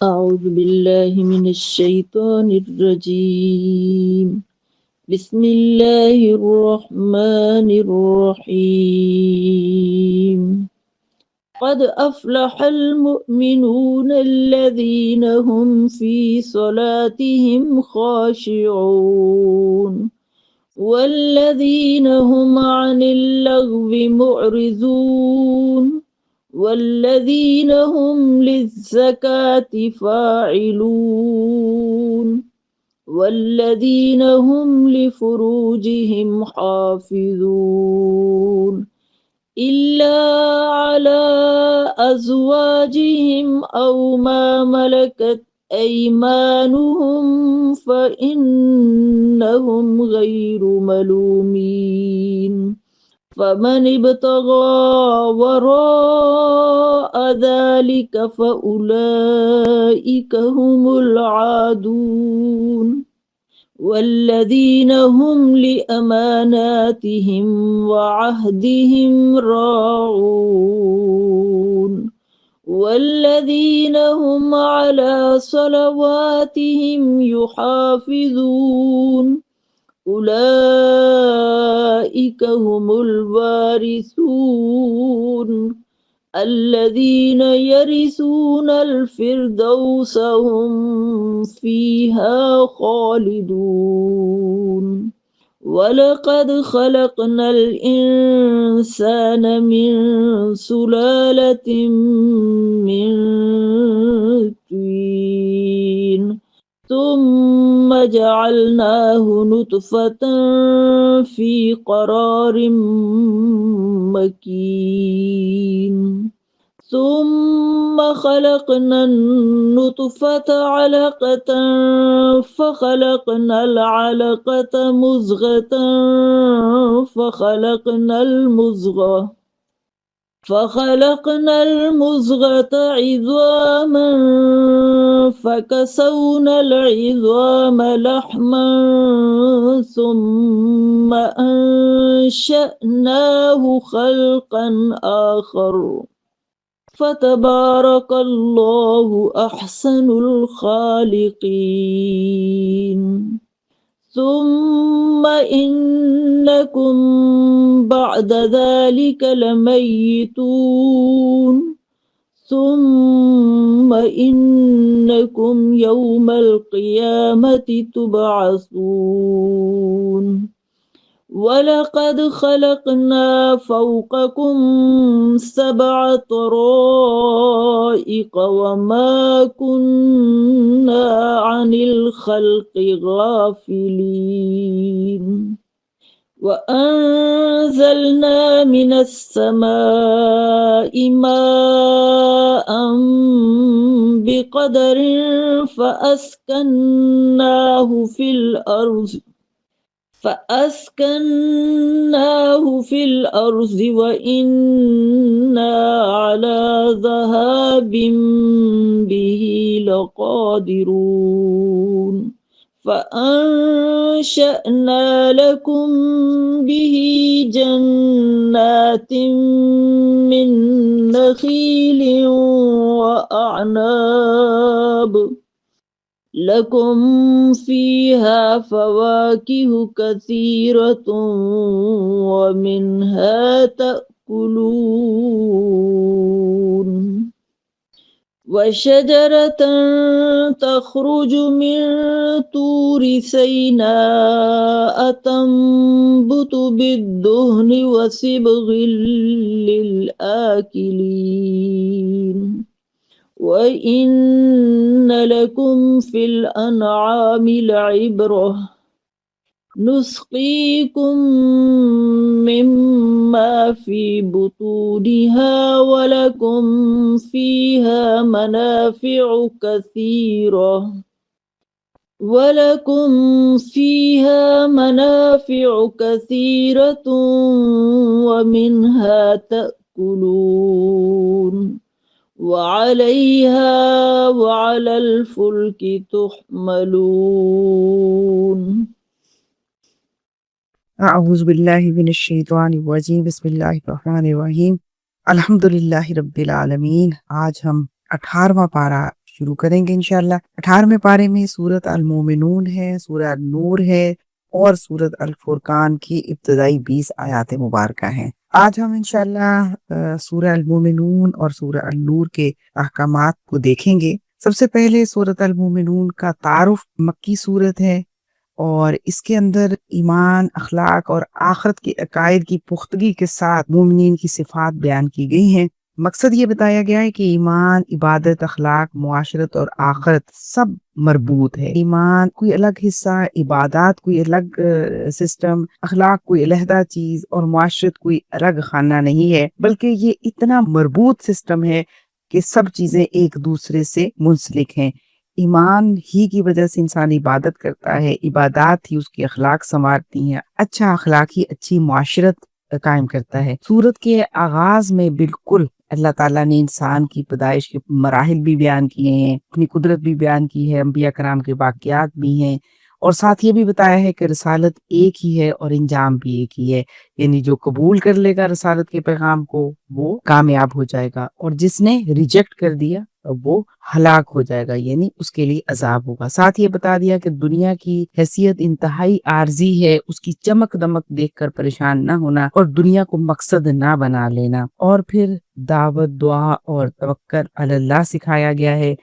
أعوذ بالله من الشيطان الرجيم. بسم الله الرحمن الرحيم. قد أفلح المؤمنون الذين هم في صلاتهم خاشعون والذين هم عن اللغو معرضون والذين هم للزكاة فاعلون والذين هم لفروجهم حافظون إلا على أزواجهم أو ما ملكت أيمانهم فإنهم غير ملومين فمن ابتغى وراء ذلك فأولئك هم العادون والذين هم لأماناتهم وعهدهم راعون والذين هم على صلواتهم يحافظون أولئك هم الوارثون الذين يرثون الفردوس هم فيها خالدون ولقد خلقنا الإنسان من سلالة من طين ثم جعلناه نطفة في قرار مكين ثم خلقنا النطفة علقة فخلقنا العلقة مضغة فخلقنا المضغة عظاما فكسونا العظام لحما ثم أنشأناه خلقا آخر فتبارك الله أحسن الخالقين ثم إنكم بعد ذلك لميتون ثم إنكم يوم القيامة تبعثون ولقد خلقنا فوقكم 7 طرائق وما كنا عن الخلق غافلين وأنزلنا من السماء ماء بقدر فأسكناه في الأرض وإنا على ذهاب به لقادرون فأنشأنا لكم به جنات من نخيل وأعناب لكم فيها فواكه كثيرة ومنها تأكلون وشجرة تخرج من طور سيناء تنبت بالدهن وصبغ للآكلين وإن لكم في الأنعام لعبرة نسقيكم مما في بطونها ولكم فيها منافع كثيرة ومنها تأكلون وعليها وعلى الفلك تحملون. اعوذ باللہ من الشیطان الرجیم بسم اللہ الرحمن الرحیم الحمدللہ رب العالمین۔ آج ہم 18واں پارہ شروع کریں گے انشاءاللہ۔ 18ویں پارے میں سورۃ المومنون ہے، سورہ النور ہے اور سورۃ الفرقان کی ابتدائی 20 آیات مبارکہ ہیں۔ آج ہم انشاءاللہ سورہ المومنون اور سورہ النور کے احکامات کو دیکھیں گے۔ سب سے پہلے سورۃ المومنون کا تعارف، مکی سورت ہے اور اس کے اندر ایمان، اخلاق اور آخرت کے عقائد کی پختگی کے ساتھ مومنین کی صفات بیان کی گئی ہیں۔ مقصد یہ بتایا گیا ہے کہ ایمان، عبادت، اخلاق، معاشرت اور آخرت سب مربوط ہے۔ ایمان کوئی الگ حصہ، عبادات کوئی الگ سسٹم، اخلاق کوئی علیحدہ چیز اور معاشرت کوئی الگ خانہ نہیں ہے، بلکہ یہ اتنا مربوط سسٹم ہے کہ سب چیزیں ایک دوسرے سے منسلک ہیں۔ ایمان ہی کی وجہ سے انسان عبادت کرتا ہے، عبادات ہی اس کی اخلاق سنوارتی ہیں، اچھا اخلاق ہی اچھی معاشرت قائم کرتا ہے۔ سورت کے آغاز میں بالکل اللہ تعالیٰ نے انسان کی پیدائش کے مراحل بھی بیان کیے ہیں، اپنی قدرت بھی بیان کی ہے، انبیاء کرام کے واقعات بھی ہیں، اور ساتھ یہ بھی بتایا ہے کہ رسالت ایک ہی ہے اور انجام بھی ایک ہی ہے، یعنی جو قبول کر لے گا رسالت کے پیغام کو وہ کامیاب ہو جائے گا، اور جس نے ریجیکٹ کر دیا وہ ہلاک ہو جائے گا، یعنی اس کے لیے عذاب ہوگا۔ ساتھ یہ بتا دیا کہ دنیا کی حیثیت انتہائی عارضی ہے، اس کی چمک دمک دیکھ کر پریشان نہ ہونا اور دنیا کو مقصد نہ بنا لینا، اور پھر دعوت، دعا اور توکل علی اللہ سکھایا گیا ہے۔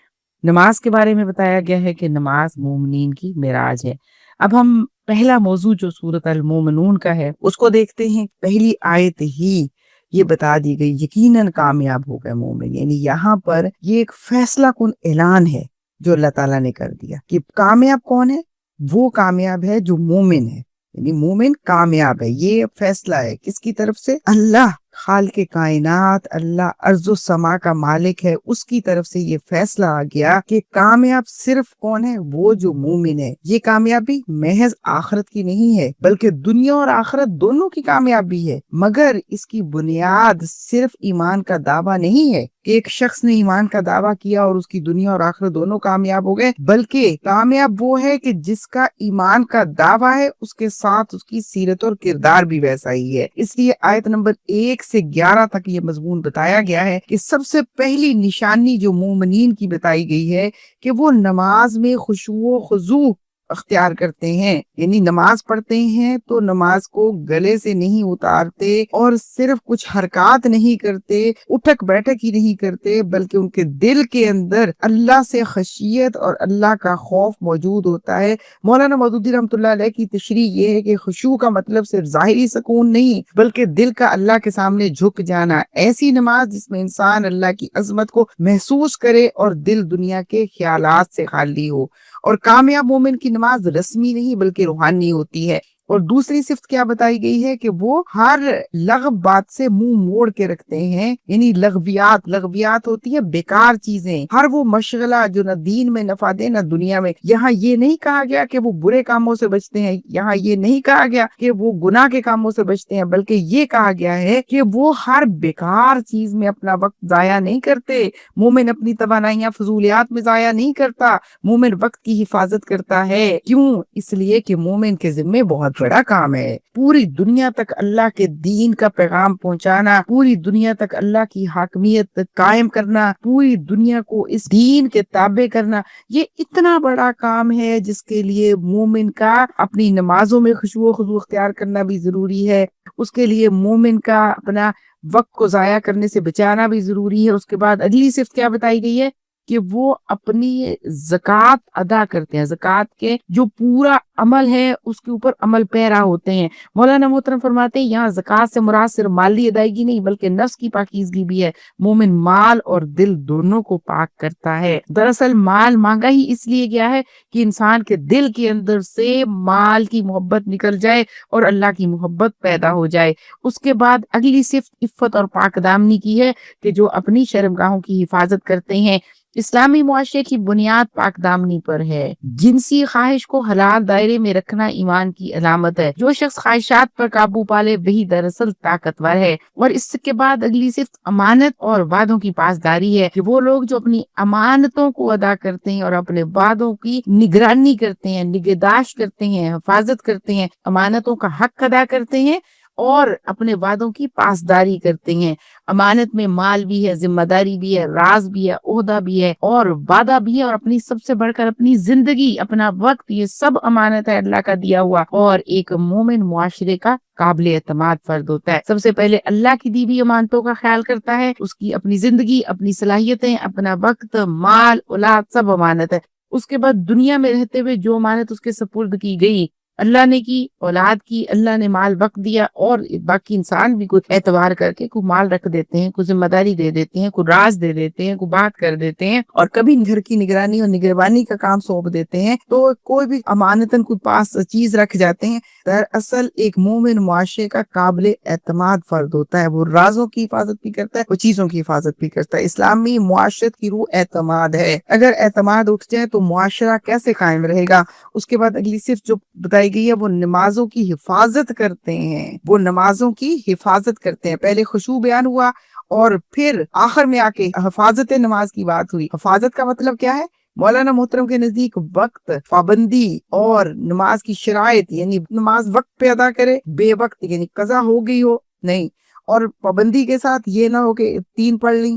نماز کے بارے میں بتایا گیا ہے کہ نماز مومنین کی معراج ہے۔ اب ہم پہلا موضوع جو سورۃ المومنون کا ہے اس کو دیکھتے ہیں۔ پہلی آیت ہی یہ بتا دی گئی یقیناً کامیاب ہو گئے مومن، یعنی یہاں پر یہ ایک فیصلہ کن اعلان ہے جو اللہ تعالیٰ نے کر دیا کہ کامیاب کون ہے؟ وہ کامیاب ہے جو مومن ہے، یعنی مومن کامیاب ہے۔ یہ فیصلہ ہے کس کی طرف سے؟ اللہ خالق کائنات، اللہ ارض و سما کا مالک ہے، اس کی طرف سے یہ فیصلہ آ گیا کہ کامیاب صرف کون ہے؟ وہ جو مومن ہے۔ یہ کامیابی محض آخرت کی نہیں ہے بلکہ دنیا اور آخرت دونوں کی کامیابی ہے، مگر اس کی بنیاد صرف ایمان کا دعویٰ نہیں ہے کہ ایک شخص نے ایمان کا دعویٰ کیا اور اس کی دنیا اور آخرت دونوں کامیاب ہو گئے، بلکہ کامیاب وہ ہے کہ جس کا ایمان کا دعویٰ ہے اس کے ساتھ اس کی سیرت اور کردار بھی ویسا ہی ہے۔ اس لیے آیت نمبر 1 سے 11 تک یہ مضمون بتایا گیا ہے کہ سب سے پہلی نشانی جو مومنین کی بتائی گئی ہے کہ وہ نماز میں خشوع و خضوع اختیار کرتے ہیں، یعنی نماز پڑھتے ہیں تو نماز کو گلے سے نہیں اتارتے اور صرف کچھ حرکات نہیں کرتے، اٹھک بیٹھک ہی نہیں کرتے، بلکہ ان کے دل کے اندر اللہ سے خشیت اور اللہ کا خوف موجود ہوتا ہے۔ مولانا مودودی رحمۃ اللہ علیہ کی تشریح یہ ہے کہ خشوع کا مطلب صرف ظاہری سکون نہیں بلکہ دل کا اللہ کے سامنے جھک جانا، ایسی نماز جس میں انسان اللہ کی عظمت کو محسوس کرے اور دل دنیا کے خیالات سے خالی ہو۔ اور کامیاب مومن کی نماز رسمی نہیں بلکہ روحانی ہوتی ہے۔ اور دوسری صفت کیا بتائی گئی ہے کہ وہ ہر لغو بات سے منہ موڑ کے رکھتے ہیں، یعنی لغویات ہوتی ہے بیکار چیزیں، ہر وہ مشغلہ جو نہ دین میں نفع دے نہ دنیا میں۔ یہاں یہ نہیں کہا گیا کہ وہ برے کاموں سے بچتے ہیں، یہاں یہ نہیں کہا گیا کہ وہ گناہ کے کاموں سے بچتے ہیں، بلکہ یہ کہا گیا ہے کہ وہ ہر بیکار چیز میں اپنا وقت ضائع نہیں کرتے۔ مومن اپنی توانائیاں فضولیات میں ضائع نہیں کرتا، مومن وقت کی حفاظت کرتا ہے۔ کیوں؟ اس لیے کہ مومن کے ذمے بہت بڑا کام ہے، پوری دنیا تک اللہ کے دین کا پیغام پہنچانا، پوری دنیا تک اللہ کی حاکمیت قائم کرنا، پوری دنیا کو اس دین کے تابع کرنا، یہ اتنا بڑا کام ہے جس کے لیے مومن کا اپنی نمازوں میں خشوع و خضوع اختیار کرنا بھی ضروری ہے، اس کے لیے مومن کا اپنا وقت کو ضائع کرنے سے بچانا بھی ضروری ہے۔ اس کے بعد اگلی صفت کیا بتائی گئی ہے کہ وہ اپنی زکوٰۃ ادا کرتے ہیں، زکوٰۃ کے جو پورا عمل ہے اس کے اوپر عمل پیرا ہوتے ہیں۔ مولانا محترم فرماتے ہیں یہاں زکوٰۃ سے مراد صرف مالی ادائیگی نہیں بلکہ نفس کی پاکیزگی بھی ہے۔ مومن مال اور دل دونوں کو پاک کرتا ہے۔ دراصل مال مانگا ہی اس لیے گیا ہے کہ انسان کے دل کے اندر سے مال کی محبت نکل جائے اور اللہ کی محبت پیدا ہو جائے۔ اس کے بعد اگلی صفت عفت اور پاک دامنی کی ہے کہ جو اپنی شرمگاہوں کی حفاظت کرتے ہیں۔ اسلامی معاشرے کی بنیاد پاک دامنی پر ہے۔ جنسی خواہش کو حلال دائرے میں رکھنا ایمان کی علامت ہے۔ جو شخص خواہشات پر قابو پالے وہی دراصل طاقتور ہے۔ اور اس کے بعد اگلی صفت امانت اور وعدوں کی پاسداری ہے کہ وہ لوگ جو اپنی امانتوں کو ادا کرتے ہیں اور اپنے وعدوں کی نگرانی کرتے ہیں، نگہداشت کرتے ہیں، حفاظت کرتے ہیں، امانتوں کا حق ادا کرتے ہیں اور اپنے وعدوں کی پاسداری کرتے ہیں۔ امانت میں مال بھی ہے، ذمہ داری بھی ہے، راز بھی ہے، عہدہ بھی ہے اور وعدہ بھی ہے، اور اپنی سب سے بڑھ کر اپنی زندگی، اپنا وقت، یہ سب امانت ہے اللہ کا دیا ہوا، اور ایک مومن معاشرے کا قابل اعتماد فرد ہوتا ہے۔ سب سے پہلے اللہ کی دی ہوئی امانتوں کا خیال کرتا ہے، اس کی اپنی زندگی، اپنی صلاحیتیں، اپنا وقت، مال، اولاد سب امانت ہے۔ اس کے بعد دنیا میں رہتے ہوئے جو امانت اس کے سپرد کی گئی، اللہ نے کی، اولاد کی، اللہ نے مال وقت دیا، اور باقی انسان بھی کچھ اعتبار کر کے کوئی مال رکھ دیتے ہیں، کوئی ذمہ داری دے دیتے ہیں، کوئی راز دے دیتے ہیں، کوئی بات کر دیتے ہیں، اور کبھی گھر کی نگرانی اور نگربانی کا کام سونپ دیتے ہیں، تو کوئی بھی امانتاً کوئی پاس چیز رکھ جاتے ہیں۔ دراصل ایک مومن معاشرے کا قابل اعتماد فرد ہوتا ہے، وہ رازوں کی حفاظت بھی کرتا ہے، وہ چیزوں کی حفاظت بھی کرتا ہے۔ اسلامی معاشرت کی روح اعتماد ہے، اگر اعتماد اٹھ جائے تو معاشرہ کیسے قائم رہے گا؟ اس کے بعد اگلی صرف جو بتائی گئی ہے، وہ نمازوں کی حفاظت کرتے ہیں، وہ نمازوں کی حفاظت کرتے ہیں۔ پہلے خشوع بیان ہوا اور پھر آخر میں آ کے حفاظت نماز کی بات ہوئی۔ حفاظت کا مطلب کیا ہے؟ مولانا محترم کے نزدیک وقت پابندی اور نماز کی شرائط، یعنی نماز وقت پہ ادا کرے، بے وقت یعنی قضا ہو گئی ہو نہیں، اور پابندی کے ساتھ یہ نہ ہو کہ 3 پڑھ لی،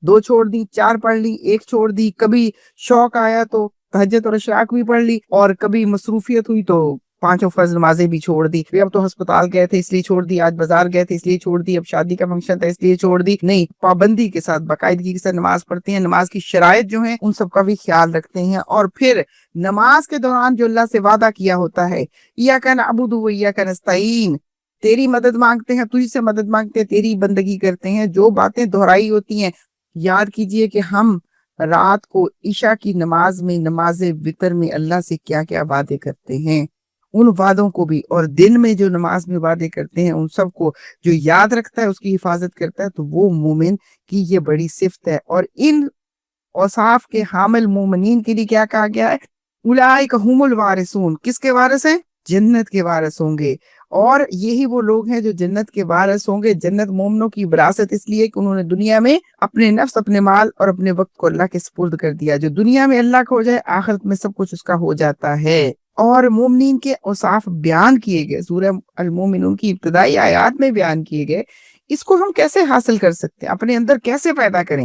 2 چھوڑ دی، 4 پڑھ لی، 1 چھوڑ دی، کبھی شوق آیا تو تہجد اور اشراق بھی پڑھ لی، اور کبھی مصروفیت ہوئی تو 5 فرض نمازیں بھی چھوڑ دی۔ اب تو ہسپتال گئے تھے اس لیے چھوڑ دی، آج بازار گئے تھے اس لیے چھوڑ دی، اب شادی کا فنکشن تھا اس لیے چھوڑ دی، نہیں، پابندی کے ساتھ باقاعدگی کے ساتھ نماز پڑھتے ہیں، نماز کی شرائط جو ہیں ان سب کا بھی خیال رکھتے ہیں، اور پھر نماز کے دوران جو اللہ سے وعدہ کیا ہوتا ہے، ایاک نعبد و ایاک نستعین، تیری مدد مانگتے ہیں، تجھ سے مدد مانگتے ہیں، تیری بندگی کرتے ہیں، جو باتیں دہرائی ہوتی ہیں، یاد کیجئے کہ ہم رات کو عشاء کی نماز میں، نماز وتر میں اللہ سے کیا کیا وعدے کرتے ہیں، ان وعدوں کو بھی، اور دن میں جو نماز میں وعدے کرتے ہیں ان سب کو جو یاد رکھتا ہے، اس کی حفاظت کرتا ہے، تو وہ مومن کی یہ بڑی صفت ہے۔ اور ان اوصاف کے حامل مومنین کے لیے کیا کہا گیا ہے؟ اولئک هم الوارثون، کس کے وارث ہیں؟ جنت کے وارث ہوں گے، اور یہی وہ لوگ ہیں جو جنت کے وارث ہوں گے۔ جنت مومنوں کی وراثت اس لیے کہ انہوں نے دنیا میں اپنے نفس، اپنے مال اور اپنے وقت کو اللہ کے سپرد کر دیا۔ جو دنیا میں اللہ کا ہو جائے، آخرت میں سب کچھ اس کا ہو جاتا ہے۔ اور مومنین کے اوصاف بیان کیے گئے، سورہ المومنون کی ابتدائی آیات میں بیان کیے گئے، اس کو ہم کیسے حاصل کر سکتے ہیں، اپنے اندر کیسے پیدا کریں؟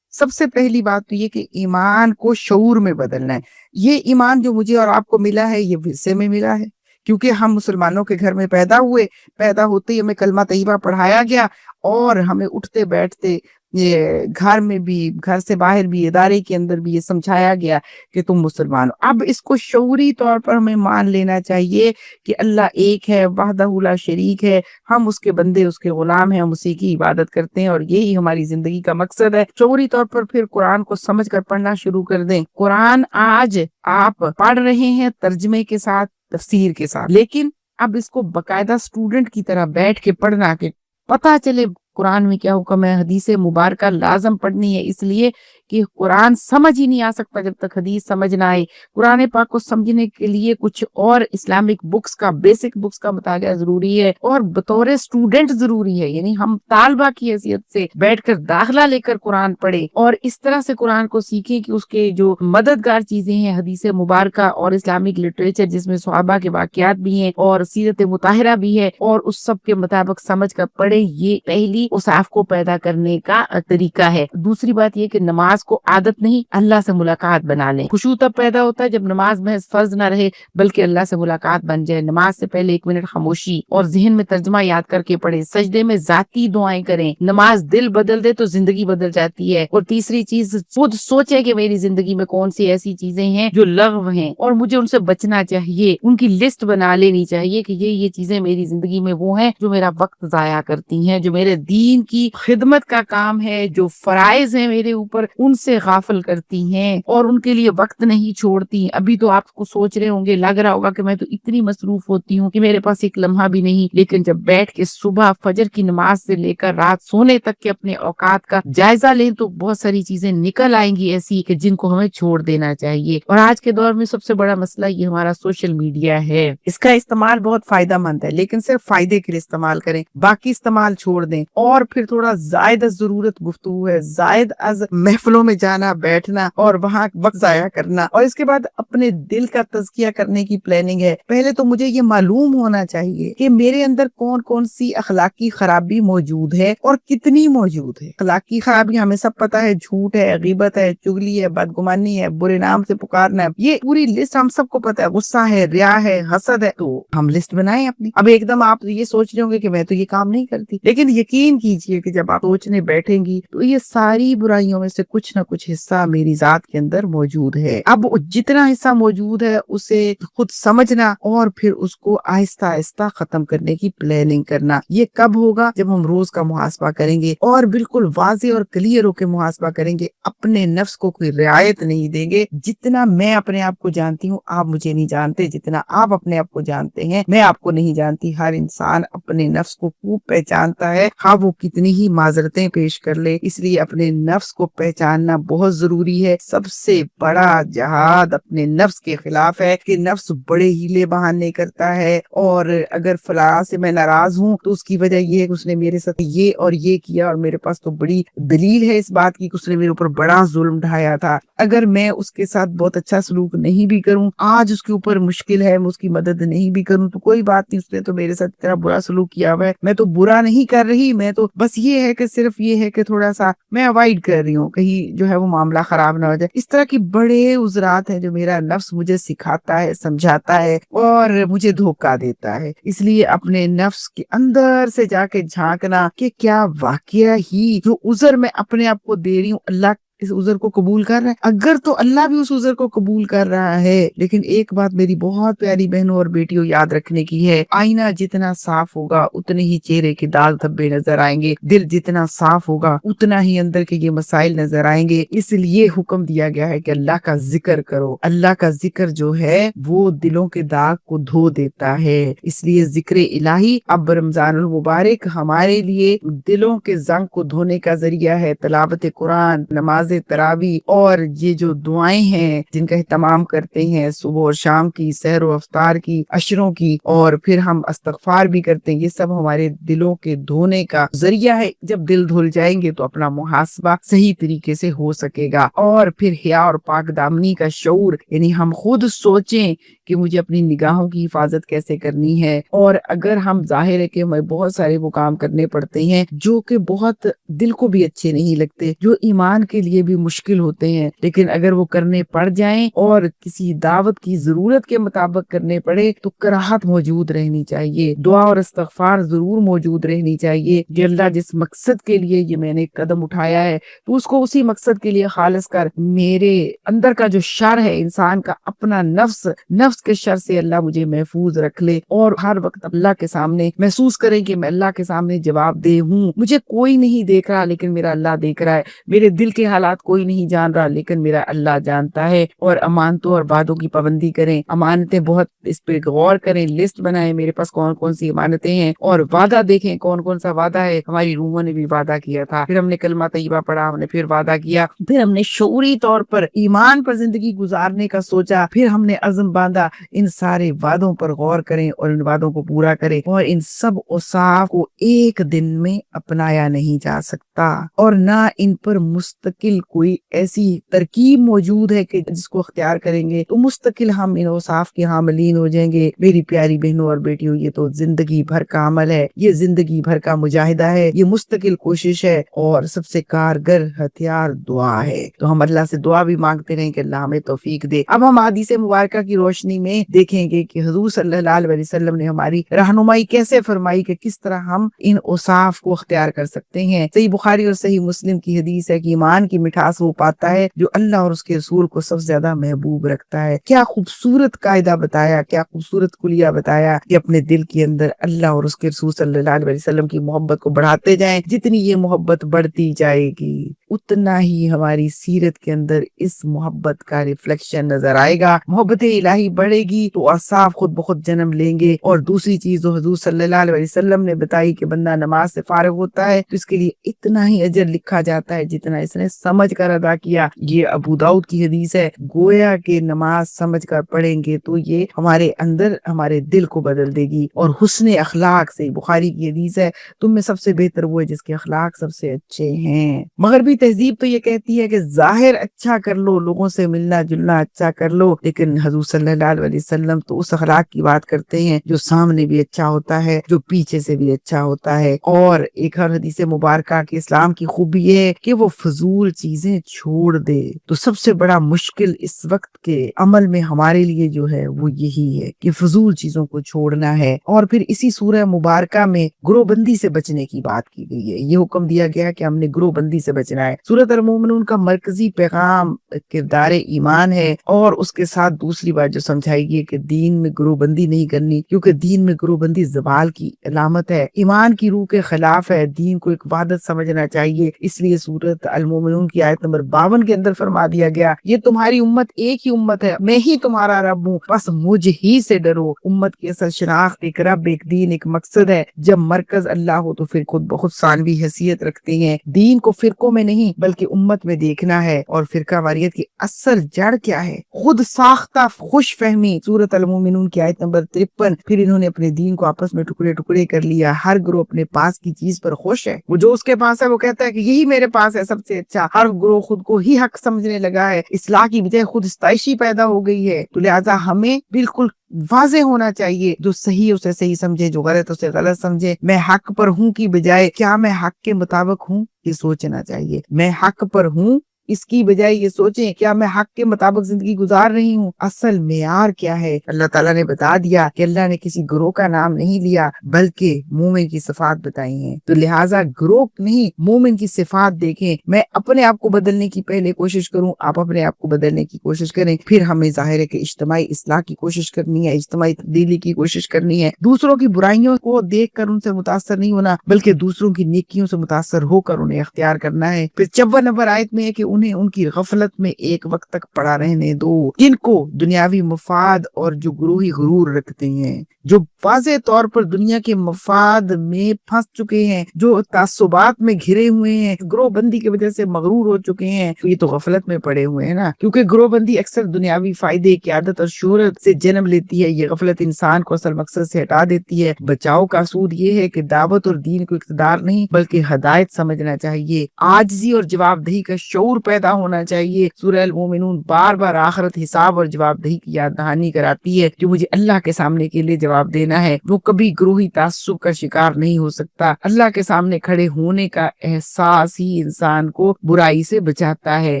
سب سے پہلی بات تو یہ کہ ایمان کو شعور میں بدلنا ہے۔ یہ ایمان جو مجھے اور آپ کو ملا ہے، یہ ورثے میں ملا ہے، کیونکہ ہم مسلمانوں کے گھر میں پیدا ہوئے، پیدا ہوتے ہی ہمیں کلمہ طیبہ پڑھایا گیا، اور ہمیں اٹھتے بیٹھتے یہ گھر میں بھی، گھر سے باہر بھی، ادارے کے اندر بھی یہ سمجھایا گیا کہ تم مسلمان ہو۔ اب اس کو شعوری طور پر ہمیں مان لینا چاہیے کہ اللہ ایک ہے، وحدہ لا شریک ہے، ہم اس کے بندے، اس کے غلام ہیں، ہم اسی کی عبادت کرتے ہیں، اور یہی ہماری زندگی کا مقصد ہے۔ شعوری طور پر پھر قرآن کو سمجھ کر پڑھنا شروع کر دیں۔ قرآن آج آپ پڑھ رہے ہیں ترجمے کے ساتھ، تفسیر کے ساتھ، لیکن اب اس کو باقاعدہ اسٹوڈنٹ کی طرح بیٹھ کے پڑھنا، کہ پتہ چلے قرآن میں کیا حکم ہے، حدیث مبارکہ لازم پڑھنی ہے، اس لیے کہ قرآن سمجھ ہی نہیں آ سکتا جب تک حدیث سمجھ نہ آئے۔ قرآن پاک کو سمجھنے کے لیے کچھ اور اسلامک بکس کا، بیسک بکس کا مطالعہ ضروری ہے، اور بطور اسٹوڈنٹ ضروری ہے، یعنی ہم طالبہ کی حیثیت سے بیٹھ کر داخلہ لے کر قرآن پڑھے، اور اس طرح سے قرآن کو سیکھیں کہ اس کے جو مددگار چیزیں ہیں، حدیث مبارکہ اور اسلامک لٹریچر جس میں صحابہ کے واقعات بھی ہیں اور سیرت مطہرہ بھی ہے، اور اس سب کے مطابق سمجھ کر پڑھے۔ یہ پہلی اوصاف کو پیدا کرنے کا طریقہ ہے۔ دوسری بات یہ کہ نماز کو عادت نہیں، اللہ سے ملاقات بنا لیں۔ خشوع تب پیدا ہوتا ہے جب نماز محض فرض نہ رہے بلکہ اللہ سے ملاقات بن جائے۔ نماز سے پہلے 1 منٹ خاموشی اور ذہن میں ترجمہ یاد کر کے پڑھیں، سجدے میں ذاتی دعائیں کریں۔ نماز دل بدل دے تو زندگی بدل جاتی ہے۔ اور تیسری چیز، خود سوچے کہ میری زندگی میں کون سی ایسی چیزیں ہیں جو لغو ہیں اور مجھے ان سے بچنا چاہیے، ان کی لسٹ بنا لینی چاہیے کہ یہ چیزیں میری زندگی میں وہ ہیں جو میرا وقت ضائع کرتی ہیں، جو میرے دین کی خدمت کا کام ہے، جو فرائض ہیں میرے اوپر، ان سے غافل کرتی ہیں اور ان کے لیے وقت نہیں چھوڑتی۔ ابھی تو آپ کو سوچ رہے ہوں گے، لگ رہا ہوگا کہ میں تو اتنی مصروف ہوتی ہوں کہ میرے پاس ایک لمحہ بھی نہیں، لیکن جب بیٹھ کے صبح فجر کی نماز سے لے کر رات سونے تک کے اپنے اوقات کا جائزہ لیں تو بہت ساری چیزیں نکل آئیں گی ایسی کہ جن کو ہمیں چھوڑ دینا چاہیے۔ اور آج کے دور میں سب سے بڑا مسئلہ یہ ہمارا سوشل میڈیا ہے۔ اس کا استعمال بہت فائدہ مند ہے، لیکن صرف فائدے کے لیے استعمال کریں، باقی استعمال چھوڑ دیں۔ اور پھر تھوڑا زائد از ضرورت گفتگو ہے، زائد از محفلوں میں جانا بیٹھنا اور وہاں وقت ضائع کرنا، اور اس کے بعد اپنے دل کا تزکیہ کرنے کی پلاننگ ہے۔ پہلے تو مجھے یہ معلوم ہونا چاہیے کہ میرے اندر کون کون سی اخلاقی خرابی موجود ہے اور کتنی موجود ہے۔ اخلاقی خرابی ہمیں سب پتا ہے، جھوٹ ہے، غیبت ہے، چغلی ہے، بدگمانی ہے، برے نام سے پکارنا ہے، یہ پوری لسٹ ہم سب کو پتا ہے، غصہ ہے، ریا ہے، حسد ہے، تو ہم لسٹ بنائیں اپنی۔ اب ایک دم آپ یہ سوچ رہے ہوں گے کہ میں تو یہ کام نہیں کرتی، لیکن یقین کیجئے کہ جب آپ سوچنے بیٹھیں گی تو یہ ساری برائیوں میں سے کچھ نہ کچھ حصہ میری ذات کے اندر موجود ہے۔ اب جتنا حصہ موجود ہے اسے خود سمجھنا اور پھر اس کو آہستہ آہستہ ختم کرنے کی پلاننگ کرنا۔ یہ کب ہوگا؟ جب ہم روز کا محاسبہ کریں گے اور بالکل واضح اور کلیئر ہو کے محاسبہ کریں گے، اپنے نفس کو کوئی رعایت نہیں دیں گے۔ جتنا میں اپنے آپ کو جانتی ہوں آپ مجھے نہیں جانتے، جتنا آپ اپنے آپ کو جانتے ہیں میں آپ کو نہیں جانتی۔ ہر انسان اپنے نفس کو خوب پہچانتا ہے، خواہ وہ کتنی ہی معذرتیں پیش کر لے۔ اس لیے اپنے نفس کو پہچاننا بہت ضروری ہے۔ سب سے بڑا جہاد اپنے نفس کے خلاف ہے کہ نفس بڑے ہیلے بہانے کرتا ہے، اور اگر فلاں سے میں ناراض ہوں تو اس کی وجہ یہ ہے کہ اس نے میرے ساتھ یہ اور یہ کیا، اور میرے پاس تو بڑی دلیل ہے اس بات کی کہ اس نے میرے اوپر بڑا ظلم ڈھایا تھا۔ اگر میں اس کے ساتھ بہت اچھا سلوک نہیں بھی کروں، آج اس کے اوپر مشکل ہے، میں اس کی مدد نہیں بھی کروں تو کوئی بات نہیں، اس نے تو میرے ساتھ اتنا برا سلوک کیا ہوا ہے، میں تو برا نہیں کر رہی، میں تو بس یہ ہے کہ صرف یہ ہے کہ تھوڑا سا میں اوائڈ کر رہی ہوں، کہیں جو ہے وہ معاملہ خراب نہ ہو جائے۔ اس طرح کی بڑے عذرات ہیں جو میرا نفس مجھے سکھاتا ہے، سمجھاتا ہے اور مجھے دھوکہ دیتا ہے۔ اس لیے اپنے نفس کے اندر سے جا کے جھانکنا کہ کیا واقعہ ہی جو عذر میں اپنے آپ کو دے رہی ہوں اللہ اس عذر کو قبول کر رہا ہے؟ اگر تو اللہ بھی اس عذر کو قبول کر رہا ہے، لیکن ایک بات میری بہت پیاری بہنوں اور بیٹیوں یاد رکھنے کی ہے، آئینہ جتنا صاف ہوگا اتنے ہی چہرے کے داغ دھبے نظر آئیں گے، دل جتنا صاف ہوگا اتنا ہی اندر کے یہ مسائل نظر آئیں گے۔ اس لیے حکم دیا گیا ہے کہ اللہ کا ذکر کرو۔ اللہ کا ذکر جو ہے وہ دلوں کے داغ کو دھو دیتا ہے۔ اس لیے ذکر الہی اب رمضان المبارک ہمارے لیے دلوں کے زنگ کو دھونے کا ذریعہ ہے۔ تلاوت قرآن، نماز تراویح اور یہ جو دعائیں ہیں جن کا اہتمام کرتے ہیں صبح اور شام کی، سحر و افطار کی، عشروں کی، اور پھر ہم استغفار بھی کرتے ہیں، یہ سب ہمارے دلوں کے دھونے کا ذریعہ ہے۔ جب دل دھل جائیں گے تو اپنا محاسبہ صحیح طریقے سے ہو سکے گا، اور پھر حیا اور پاک دامنی کا شعور، یعنی ہم خود سوچیں کہ مجھے اپنی نگاہوں کی حفاظت کیسے کرنی ہے۔ اور اگر ہم ظاہر ہے کہ ہمیں بہت سارے وہ کام کرنے پڑتے ہیں جو کہ بہت دل کو بھی اچھے نہیں لگتے، جو ایمان کے لیے بھی مشکل ہوتے ہیں، لیکن اگر وہ کرنے پڑ جائیں اور کسی دعوت کی ضرورت کے مطابق کرنے پڑے تو کراہت موجود رہنی چاہیے، دعا اور استغفار ضرور موجود رہنی چاہیے کہ اللہ جس مقصد کے لیے یہ میں نے قدم اٹھایا ہے تو اس کو اسی مقصد کے لیے خالص کر۔ میرے اندر کا جو شر ہے انسان کا اپنا نفس کے شر سے اللہ مجھے محفوظ رکھ لے، اور ہر وقت اللہ کے سامنے محسوس کریں کہ میں اللہ کے سامنے جواب دہ ہوں۔ مجھے کوئی نہیں دیکھ رہا لیکن میرا اللہ دیکھ رہا ہے، میرے دل کے حالات کوئی نہیں جان رہا لیکن میرا اللہ جانتا ہے۔ اور امانتوں اور وعدوں کی پابندی کریں، امانتیں بہت اس پہ غور کریں، لسٹ بنائیں میرے پاس کون کون سی امانتیں ہیں، اور وعدہ دیکھیں کون کون سا وعدہ ہے۔ ہماری روحوں نے بھی وعدہ کیا تھا، پھر ہم نے کلمہ طیبہ پڑھا، ہم نے پھر وعدہ کیا، پھر ہم نے شعوری طور پر ایمان پر زندگی گزارنے کا سوچا، پھر ہم نے عزم باندھا۔ ان سارے وعدوں پر غور کریں اور ان وعدوں کو پورا کریں، اور ان سب اوصاف کو ایک دن میں اپنایا نہیں جا سکتا، اور نہ ان پر مستقل کوئی ایسی ترکیب موجود ہے کہ جس کو اختیار کریں گے تو مستقل ہم ان اوصاف کے حاملین ہو جائیں گے۔ میری پیاری بہنوں اور بیٹیوں، یہ تو زندگی بھر کا عمل ہے، یہ زندگی بھر کا مجاہدہ ہے، یہ مستقل کوشش ہے، اور سب سے کارگر ہتھیار دعا ہے۔ تو ہم اللہ سے دعا بھی مانگتے رہیں کہ اللہ ہمیں توفیق دے۔ اب ہم حدیث مبارکہ کی روشنی میں دیکھیں گے کہ حضور صلی اللہ علیہ وسلم نے ہماری رہنمائی کیسے فرمائی کہ کس طرح ہم ان اوصاف کو اختیار کر سکتے ہیں۔ صحیح بخاری اور صحیح مسلم کی حدیث ہے کہ ایمان کی مٹھاس وہ پاتا ہے جو اللہ اور اس کے رسول کو سب سے زیادہ محبوب رکھتا ہے۔ کیا خوبصورت قاعدہ بتایا، کیا خوبصورت کلیہ بتایا کہ اپنے دل کے اندر اللہ اور اس کے رسول صلی اللہ علیہ وسلم کی محبت کو بڑھاتے جائیں۔ جتنی یہ محبت بڑھتی جائے گی اتنا ہی ہماری سیرت کے اندر اس محبت کا ریفلیکشن نظر آئے گا۔ محبت الہی بڑھے گی تو اوصاف خود بخود جنم لیں گے۔ اور دوسری چیز جو حضور صلی اللہ علیہ وسلم نے بتائی کہ بندہ نماز سے فارغ ہوتا ہے تو اس کے لیے اتنا ہی اجر لکھا جاتا ہے جتنا اس نے سمجھ کر ادا کیا. یہ ابو داؤد کی حدیث ہے. گویا کہ نماز سمجھ کر پڑھیں گے تو یہ ہمارے اندر ہمارے دل کو بدل دے گی. اور حسن اخلاق سے، بخاری کی حدیث ہے، تم میں سب سے بہتر وہ ہے جس کے اخلاق سب سے اچھے ہیں. مغربی تہذیب تو یہ کہتی ہے کہ ظاہر اچھا کر لو، لوگوں سے ملنا جلنا اچھا کر لو، لیکن حضور صلی اللہ علیہ وسلم تو اس اخلاق کی بات کرتے ہیں جو سامنے بھی اچھا ہوتا ہے، جو پیچھے سے بھی اچھا ہوتا ہے. اور ایک اور حدیث مبارکہ کہ اسلام کی خوبی یہ ہے کہ وہ فضول چیزیں چھوڑ دے. تو سب سے بڑا مشکل اس وقت کے عمل میں ہمارے لیے جو ہے وہ یہی ہے کہ فضول چیزوں کو چھوڑنا ہے. اور پھر اسی سورہ مبارکہ میں گروہ بندی سے بچنے کی بات کی گئی ہے. یہ حکم دیا گیا کہ ہم نے گروہ بندی سے بچنا ہے. سورۃ المومنون کا مرکزی پیغام کردار ایمان ہے، اور اس کے ساتھ دوسری بات جو سمجھائی گئی کہ دین میں گروہ بندی نہیں کرنی، کیونکہ دین میں گروہ بندی زوال کی علامت ہے، ایمان کی روح کے خلاف ہے. دین کو ایک وحدت سمجھنا چاہیے. اس لیے سورۃ المومنون کی آیت نمبر 52 کے اندر فرما دیا گیا یہ تمہاری امت ایک ہی امت ہے، میں ہی تمہارا رب ہوں، بس مجھ ہی سے ڈرو. امت کی اصل شناخت ایک رب، ایک دین، ایک مقصد ہے. جب مرکز اللہ ہو تو پھر خود بخود ثانوی حیثیت رکھتے ہیں. دین کو فرقوں میں نہیں بلکہ امت میں دیکھنا ہے. اور فرقہ واریت کی اصل جڑ کیا ہے؟ خود ساختہ خوش فہمی. سورۃ المومنون کی آیت نمبر 53. پھر انہوں نے اپنے دین کو آپس میں ٹکڑے ٹکڑے کر لیا. ہر گروہ اپنے پاس کی چیز پر خوش ہے. وہ جو اس کے پاس ہے وہ کہتا ہے کہ یہی میرے پاس ہے سب سے اچھا. ہر گروہ خود کو ہی حق سمجھنے لگا ہے. اصلاح کی بجائے خود استائشی پیدا ہو گئی ہے. تو لہٰذا ہمیں بالکل واضح ہونا چاہیے، جو صحیح اسے صحیح سمجھے، جو غلط اسے غلط سمجھے. میں حق پر ہوں کی بجائے کیا میں حق کے مطابق ہوں، یہ سوچنا چاہیے. میں حق پر ہوں اس کی بجائے یہ سوچیں کیا میں حق کے مطابق زندگی گزار رہی ہوں. اصل معیار کیا ہے؟ اللہ تعالیٰ نے بتا دیا کہ اللہ نے کسی گروہ کا نام نہیں لیا بلکہ مومن کی صفات بتائی ہیں. تو لہٰذا گروہ نہیں، مومن کی صفات دیکھیں. میں اپنے آپ کو بدلنے کی پہلے کوشش کروں، آپ اپنے آپ کو بدلنے کی کوشش کریں. پھر ہمیں ظاہر ہے کہ اجتماعی اصلاح کی کوشش کرنی ہے، اجتماعی تبدیلی کی کوشش کرنی ہے. دوسروں کی برائیوں کو دیکھ کر ان سے متاثر نہیں ہونا بلکہ دوسروں کی نیکیوں سے متاثر ہو کر انہیں اختیار کرنا ہے. پھر 54 نمبر آیت میں ہے کہ انہیں ان کی غفلت میں ایک وقت تک پڑا رہنے دو، جن کو دنیاوی مفاد اور جو گروہی غرور رکھتے ہیں، جو واضح طور پر دنیا کے مفاد میں پھنس چکے ہیں، جو تعصبات میں گھرے ہوئے ہیں، گروہ بندی کی وجہ سے مغرور ہو چکے ہیں. تو یہ تو غفلت میں پڑے ہوئے ہیں نا، کیونکہ گروہ بندی اکثر دنیاوی فائدے، قیادت اور شہرت سے جنم لیتی ہے. یہ غفلت انسان کو اصل مقصد سے ہٹا دیتی ہے. بچاؤ کا اصول یہ ہے کہ دعوت اور دین کو اقتدار نہیں بلکہ ہدایت سمجھنا چاہیے. عاجزی اور جواب دہی کا شعور پیدا ہونا چاہیے. سورہ المومنون بار بار آخرت، حساب اور جواب دہی کی یاد دہانی کراتی ہے. جو مجھے اللہ کے سامنے کے لیے جواب دینا ہے وہ کبھی گروہی تعصب کا شکار نہیں ہو سکتا. اللہ کے سامنے کھڑے ہونے کا احساس ہی انسان کو برائی سے بچاتا ہے.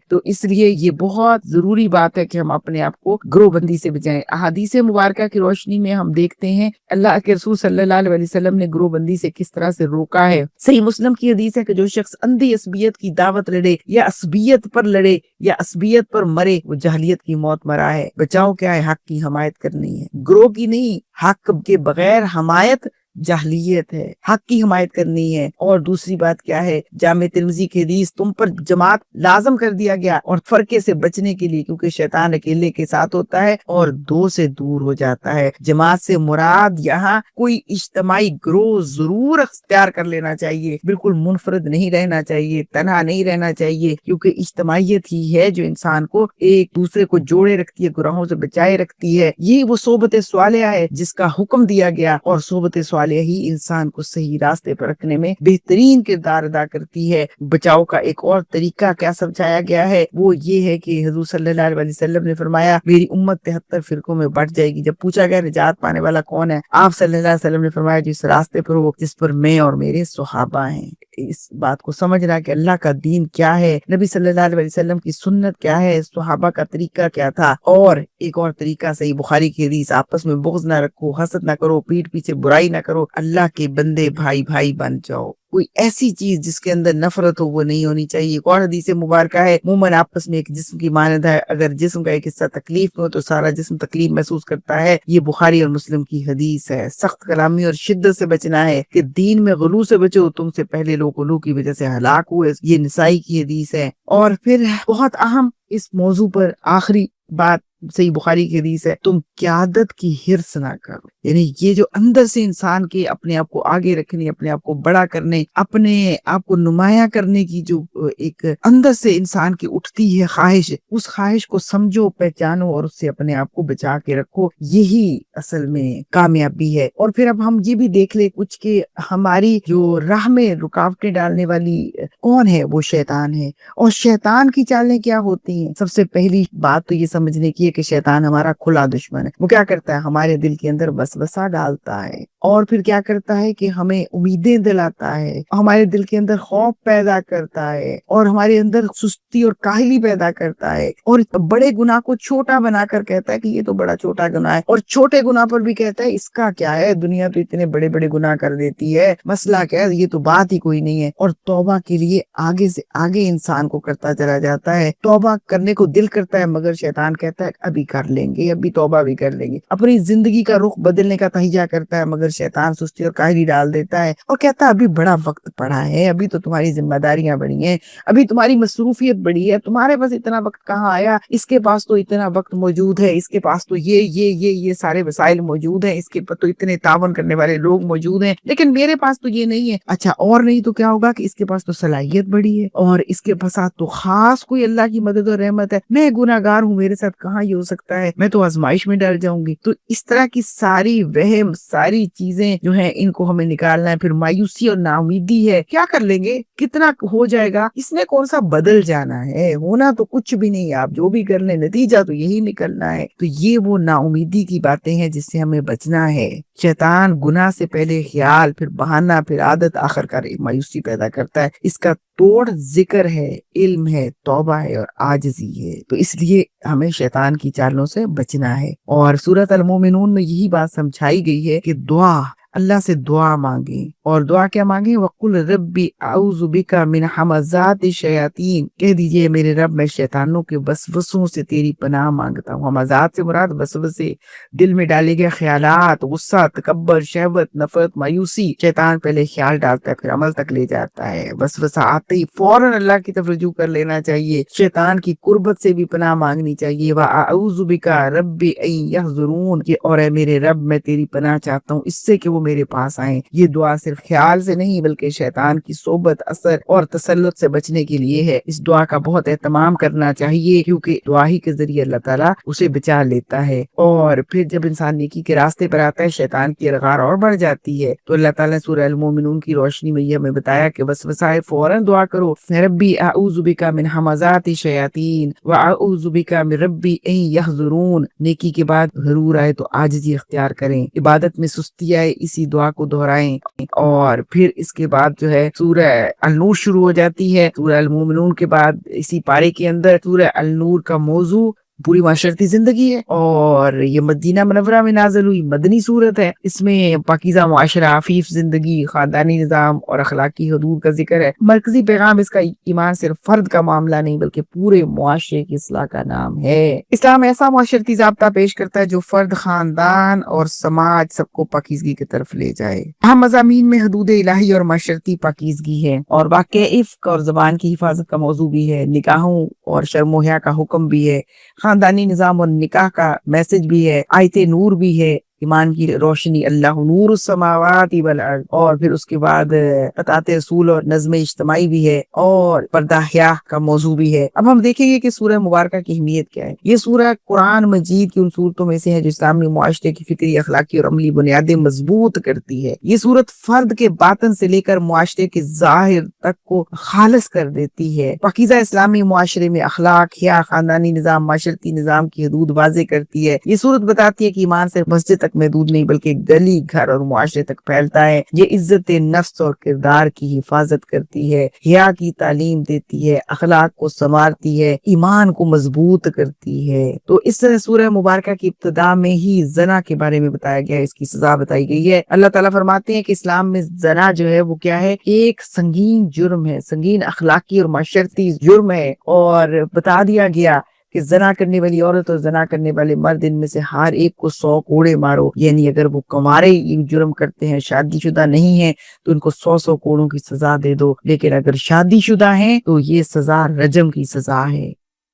تو اس لیے یہ بہت ضروری بات ہے کہ ہم اپنے آپ کو گروہ بندی سے بچائیں. احادیث مبارکہ کی روشنی میں ہم دیکھتے ہیں اللہ کے رسول صلی اللہ علیہ وسلم نے گروہ بندی سے کس طرح سے روکا ہے. صحیح مسلم کی حدیث ہے کہ جو شخص اندھی عصبیت کی دعوت لڑے یا عصبیت پر لڑے یا عصبیت پر مرے وہ جاہلیت کی موت مرا ہے. بچاؤ کیا ہے؟ حق کی حمایت کرنی ہے، گروہ کی نہیں. حق کے بغیر حمایت جاہلیت ہے، حق کی حمایت کرنی ہے. اور دوسری بات کیا ہے؟ جامع ترمذی کی حدیث تم پر جماعت لازم کر دیا گیا اور فرقے سے بچنے کے لیے، کیونکہ شیطان اکیلے کے ساتھ ہوتا ہے اور دو سے دور ہو جاتا ہے. جماعت سے مراد یہاں کوئی اجتماعی گروہ ضرور اختیار کر لینا چاہیے، بالکل منفرد نہیں رہنا چاہیے، تنہا نہیں رہنا چاہیے، کیونکہ اجتماعیت ہی ہے جو انسان کو ایک دوسرے کو جوڑے رکھتی ہے، گروہوں سے بچائے رکھتی ہے. یہ وہ صحبت صالحہ ہے جس کا حکم دیا گیا، اور صحبت صالحہ ہی انسان کو صحیح راستے پر رکھنے میں بہترین کردار ادا کرتی ہے. بچاؤ کا ایک اور طریقہ کیا سمجھایا گیا ہے وہ یہ ہے کہ حضور صلی اللہ علیہ وسلم نے فرمایا میری امت 73 فرقوں میں بٹ جائے گی. جب پوچھا گیا نجات پانے والا کون ہے، آپ صلی اللہ علیہ وسلم نے فرمایا جس راستے پر ہو جس پر میں اور میرے صحابہ ہیں. اس بات کو سمجھنا کہ اللہ کا دین کیا ہے، نبی صلی اللہ علیہ وسلم کی سنت کیا ہے، صحابہ کا طریقہ کیا تھا. اور ایک اور طریقہ صحیح بخاری کی حدیث آپس میں بغض نہ رکھو، حسد نہ کرو، پیٹھ پیچھے برائی نہ کرو، اللہ کے بندے بھائی بھائی بن جاؤ. کوئی ایسی چیز جس کے اندر نفرت ہو وہ نہیں ہونی چاہیے. ایک اور حدیث مبارکہ ہے مومن آپس میں ایک جسم کی مانند ہے، اگر جسم کا ایک حصہ تکلیف میں ہو تو سارا جسم تکلیف محسوس کرتا ہے. یہ بخاری اور مسلم کی حدیث ہے. سخت کلامی اور شدت سے بچنا ہے کہ دین میں غلو سے بچو، تم سے پہلے لوگ غلو کی وجہ سے ہلاک ہوئے. یہ نسائی کی حدیث ہے. اور پھر بہت اہم اس موضوع پر آخری بات صحیح بخاری کی حدیث ہے، تم قیادت کی حرص نہ کرو، یعنی یہ جو اندر سے انسان کے اپنے آپ کو آگے رکھنے، اپنے آپ کو بڑا کرنے، اپنے آپ کو نمایاں کرنے کی جو ایک اندر سے انسان کی اٹھتی ہے خواہش، اس خواہش کو سمجھو، پہچانو اور اس سے اپنے آپ کو بچا کے رکھو، یہی اصل میں کامیابی ہے۔ اور پھر اب ہم یہ بھی دیکھ لیں کچھ کہ ہماری جو راہ میں رکاوٹیں ڈالنے والی کون ہے، وہ شیطان ہے۔ اور شیطان کی چالیں کیا ہوتی ہیں؟ سب سے پہلی بات تو یہ سمجھنے کی ہے کہ شیطان ہمارا کھلا دشمن ہے۔ وہ کیا کرتا ہے؟ ہمارے دل کے اندر وسوسہ ڈالتا ہے، اور پھر کیا کرتا ہے کہ ہمیں امیدیں دلاتا ہے، ہمارے دل کے اندر خوف پیدا کرتا ہے، اور ہمارے اندر سستی اور کاہلی پیدا کرتا ہے، اور بڑے گناہ کو چھوٹا بنا کر کہتا ہے کہ یہ تو بڑا چھوٹا گناہ ہے، اور چھوٹے گناہ پر بھی کہتا ہے اس کا کیا ہے، دنیا تو اتنے بڑے بڑے گناہ کر دیتی ہے، مسئلہ کیا ہے، یہ تو بات ہی کوئی نہیں ہے۔ اور توبہ کے لیے آگے سے آگے انسان کو کرتا چلا جاتا ہے، توبہ کرنے کو دل کرتا ہے مگر شیطان کہتا ہے ابھی کر لیں گے، ابھی توبہ بھی کر لیں گے، اپنی زندگی کا رخ بدلنے کا تہیہ کرتا ہے مگر شیطان سستی اور کاہلی ڈال دیتا ہے، اور کہتا ہے ابھی بڑا وقت پڑا ہے، ابھی تو تمہاری ذمہ داریاں بڑی ہیں، ابھی تمہاری مصروفیت بڑی ہے، تمہارے پاس اتنا وقت کہاں آیا، اس کے پاس تو اتنا وقت موجود ہے، اس کے پاس تو یہ سارے وسائل موجود ہیں، اس کے پاس تو اتنے تعاون کرنے والے لوگ موجود ہیں، لیکن میرے پاس تو یہ نہیں ہے۔ اچھا اور نہیں تو کیا ہوگا کہ اس کے پاس تو صلاحیت بڑی ہے، اور اس کے پاس تو خاص کوئی اللہ کی مدد اور رحمت ہے، میں گناہ گار ہوں، میرے ساتھ کہاں یہ ہو سکتا ہے، میں تو آزمائش میں ڈر جاؤں گی۔ تو اس طرح کی ساری وہم، ساری چیزیں جو ہیں ان کو ہمیں نکالنا ہے۔ پھر مایوسی اور ناامیدی ہے، کیا کر لیں گے، کتنا ہو جائے گا، اس نے کون سا بدل جانا ہے، ہونا تو کچھ بھی نہیں، آپ جو بھی کر لیں نتیجہ تو یہی نکلنا ہے۔ تو یہ وہ نا امیدی کی باتیں ہیں جس سے ہمیں بچنا ہے۔ شیطان گناہ سے پہلے خیال، پھر بہانہ، پھر عادت، آخر کار مایوسی پیدا کرتا ہے۔ اس کا توڑ ذکر ہے، علم ہے، توبہ ہے اور عاجزی ہے۔ تو اس لیے ہمیں شیطان کی چالوں سے بچنا ہے۔ اور سورۃ المومنون میں یہی بات سمجھائی گئی ہے کہ دعا، اللہ سے دعا مانگیں، اور دعا کیا مانگیں؟ وَقُلْ رَبِّ أَعُوذُ بِكَ مِنْ حَمَزَاتِ الشَّيَاطِينِ، کہہ دیجئے میرے رب میں شیطانوں کے وسوسوں سے تیری پناہ مانگتا ہوں۔ حمزات سے مراد وسوسے، دل میں ڈالے گئے خیالات، غصہ، تکبر، شہوت، نفرت، مایوسی۔ شیطان پہلے خیال ڈالتا ہے پھر عمل تک لے جاتا ہے، وسوسہ آتے ہی فوراً اللہ کی طرف رجوع کر لینا چاہیے، شیطان کی قربت سے بھی پناہ مانگنی چاہیے۔ وَأَعُوذُ بِكَ رَبِّ أَن يَحْضُرُونِ، کہ اور اے میرے رب میں تیری پناہ چاہتا ہوں اس سے کہ وہ میرے پاس آئیں۔ یہ دعا صرف خیال سے نہیں بلکہ شیطان کی صحبت، اثر اور تسلط سے بچنے کے لیے ہے۔ اس دعا کا بہت اہتمام کرنا چاہیے کیونکہ دعا ہی کے ذریعے اللہ تعالیٰ اسے بچا لیتا ہے۔ اور پھر جب انسان نیکی کے راستے پر آتا ہے شیطان کی رغار اور بڑھ جاتی ہے، تو اللہ تعالیٰ نے سورہ المومنون کی روشنی میں یہ ہمیں بتایا کہ وسوسہ ہے فوراً دعا کرو، ربی اعوذ بک من حمزات الشیاطین واعوذ بک من ربی ان یحضرون۔ نیکی کے بعد ضرور آئے تو عاجزی اختیار کریں، عبادت میں سستی آئے اسی دعا کو دہرائیں۔ اور پھر اس کے بعد جو ہے سورہ النور شروع ہو جاتی ہے۔ سورہ المومنون کے بعد اسی پارے کے اندر سورہ النور کا موضوع پوری معاشرتی زندگی ہے، اور یہ مدینہ منورہ میں نازل ہوئی مدنی صورت ہے۔ اس میں پاکیزہ معاشرہ، عفیف زندگی، خاندانی نظام اور اخلاقی حدود کا ذکر ہے۔ مرکزی پیغام اس کا ایمان صرف فرد کا معاملہ نہیں بلکہ پورے معاشرے کی اصلاح کا نام ہے۔ اسلام ایسا معاشرتی ضابطہ پیش کرتا ہے جو فرد، خاندان اور سماج سب کو پاکیزگی کی طرف لے جائے۔ اہم مضامین میں حدود الہی اور معاشرتی پاکیزگی ہے، اور واقع عفق اور زبان کی حفاظت کا موضوع بھی ہے، نکاحوں اور شرم و حیا کا حکم بھی ہے، خاندانی نظام اور نکاح کا میسج بھی ہے، آیت نور بھی ہے، ایمان کی روشنی، اللہ نور السماوات والارض، اور پھر اس کے بعد اطاعت رسول اور نظم اجتماعی بھی ہے، اور پردہ حیا کا موضوع بھی ہے۔ اب ہم دیکھیں گے کہ سورہ مبارکہ کی اہمیت کیا ہے۔ یہ سورہ قرآن مجید کی ان صورتوں میں سے ہے جو اسلامی معاشرے کی فطری، اخلاقی اور عملی بنیادیں مضبوط کرتی ہے۔ یہ صورت فرد کے باطن سے لے کر معاشرے کے ظاہر تک کو خالص کر دیتی ہے۔ پاکیزہ اسلامی معاشرے میں اخلاق، حیا، خاندانی نظام، معاشرتی نظام کی حدود واضح کرتی ہے۔ یہ صورت بتاتی ہے کہ ایمان صرف مسجد تک محدود نہیں بلکہ گلی، گھر اور معاشرے تک پھیلتا ہے۔ یہ عزت نفس اور کردار کی حفاظت کرتی ہے، حیا کی تعلیم دیتی ہے، اخلاق کو سنوارتی ہے، ایمان کو مضبوط کرتی ہے۔ تو اس سورہ مبارکہ کی ابتدا میں ہی زنا کے بارے میں بتایا گیا ہے، اس کی سزا بتائی گئی ہے۔ اللہ تعالیٰ فرماتے ہیں کہ اسلام میں زنا جو ہے وہ کیا ہے، ایک سنگین جرم ہے، سنگین اخلاقی اور معاشرتی جرم ہے، اور بتا دیا گیا کہ زنا کرنے والی عورت اور زنا کرنے والے مرد ان میں سے ہر ایک کو 100 کوڑے مارو، یعنی اگر وہ کمارے یہ جرم کرتے ہیں، شادی شدہ نہیں ہیں تو ان کو 100 کوڑوں کی سزا دے دو، لیکن اگر شادی شدہ ہیں تو یہ سزا رجم کی سزا ہے۔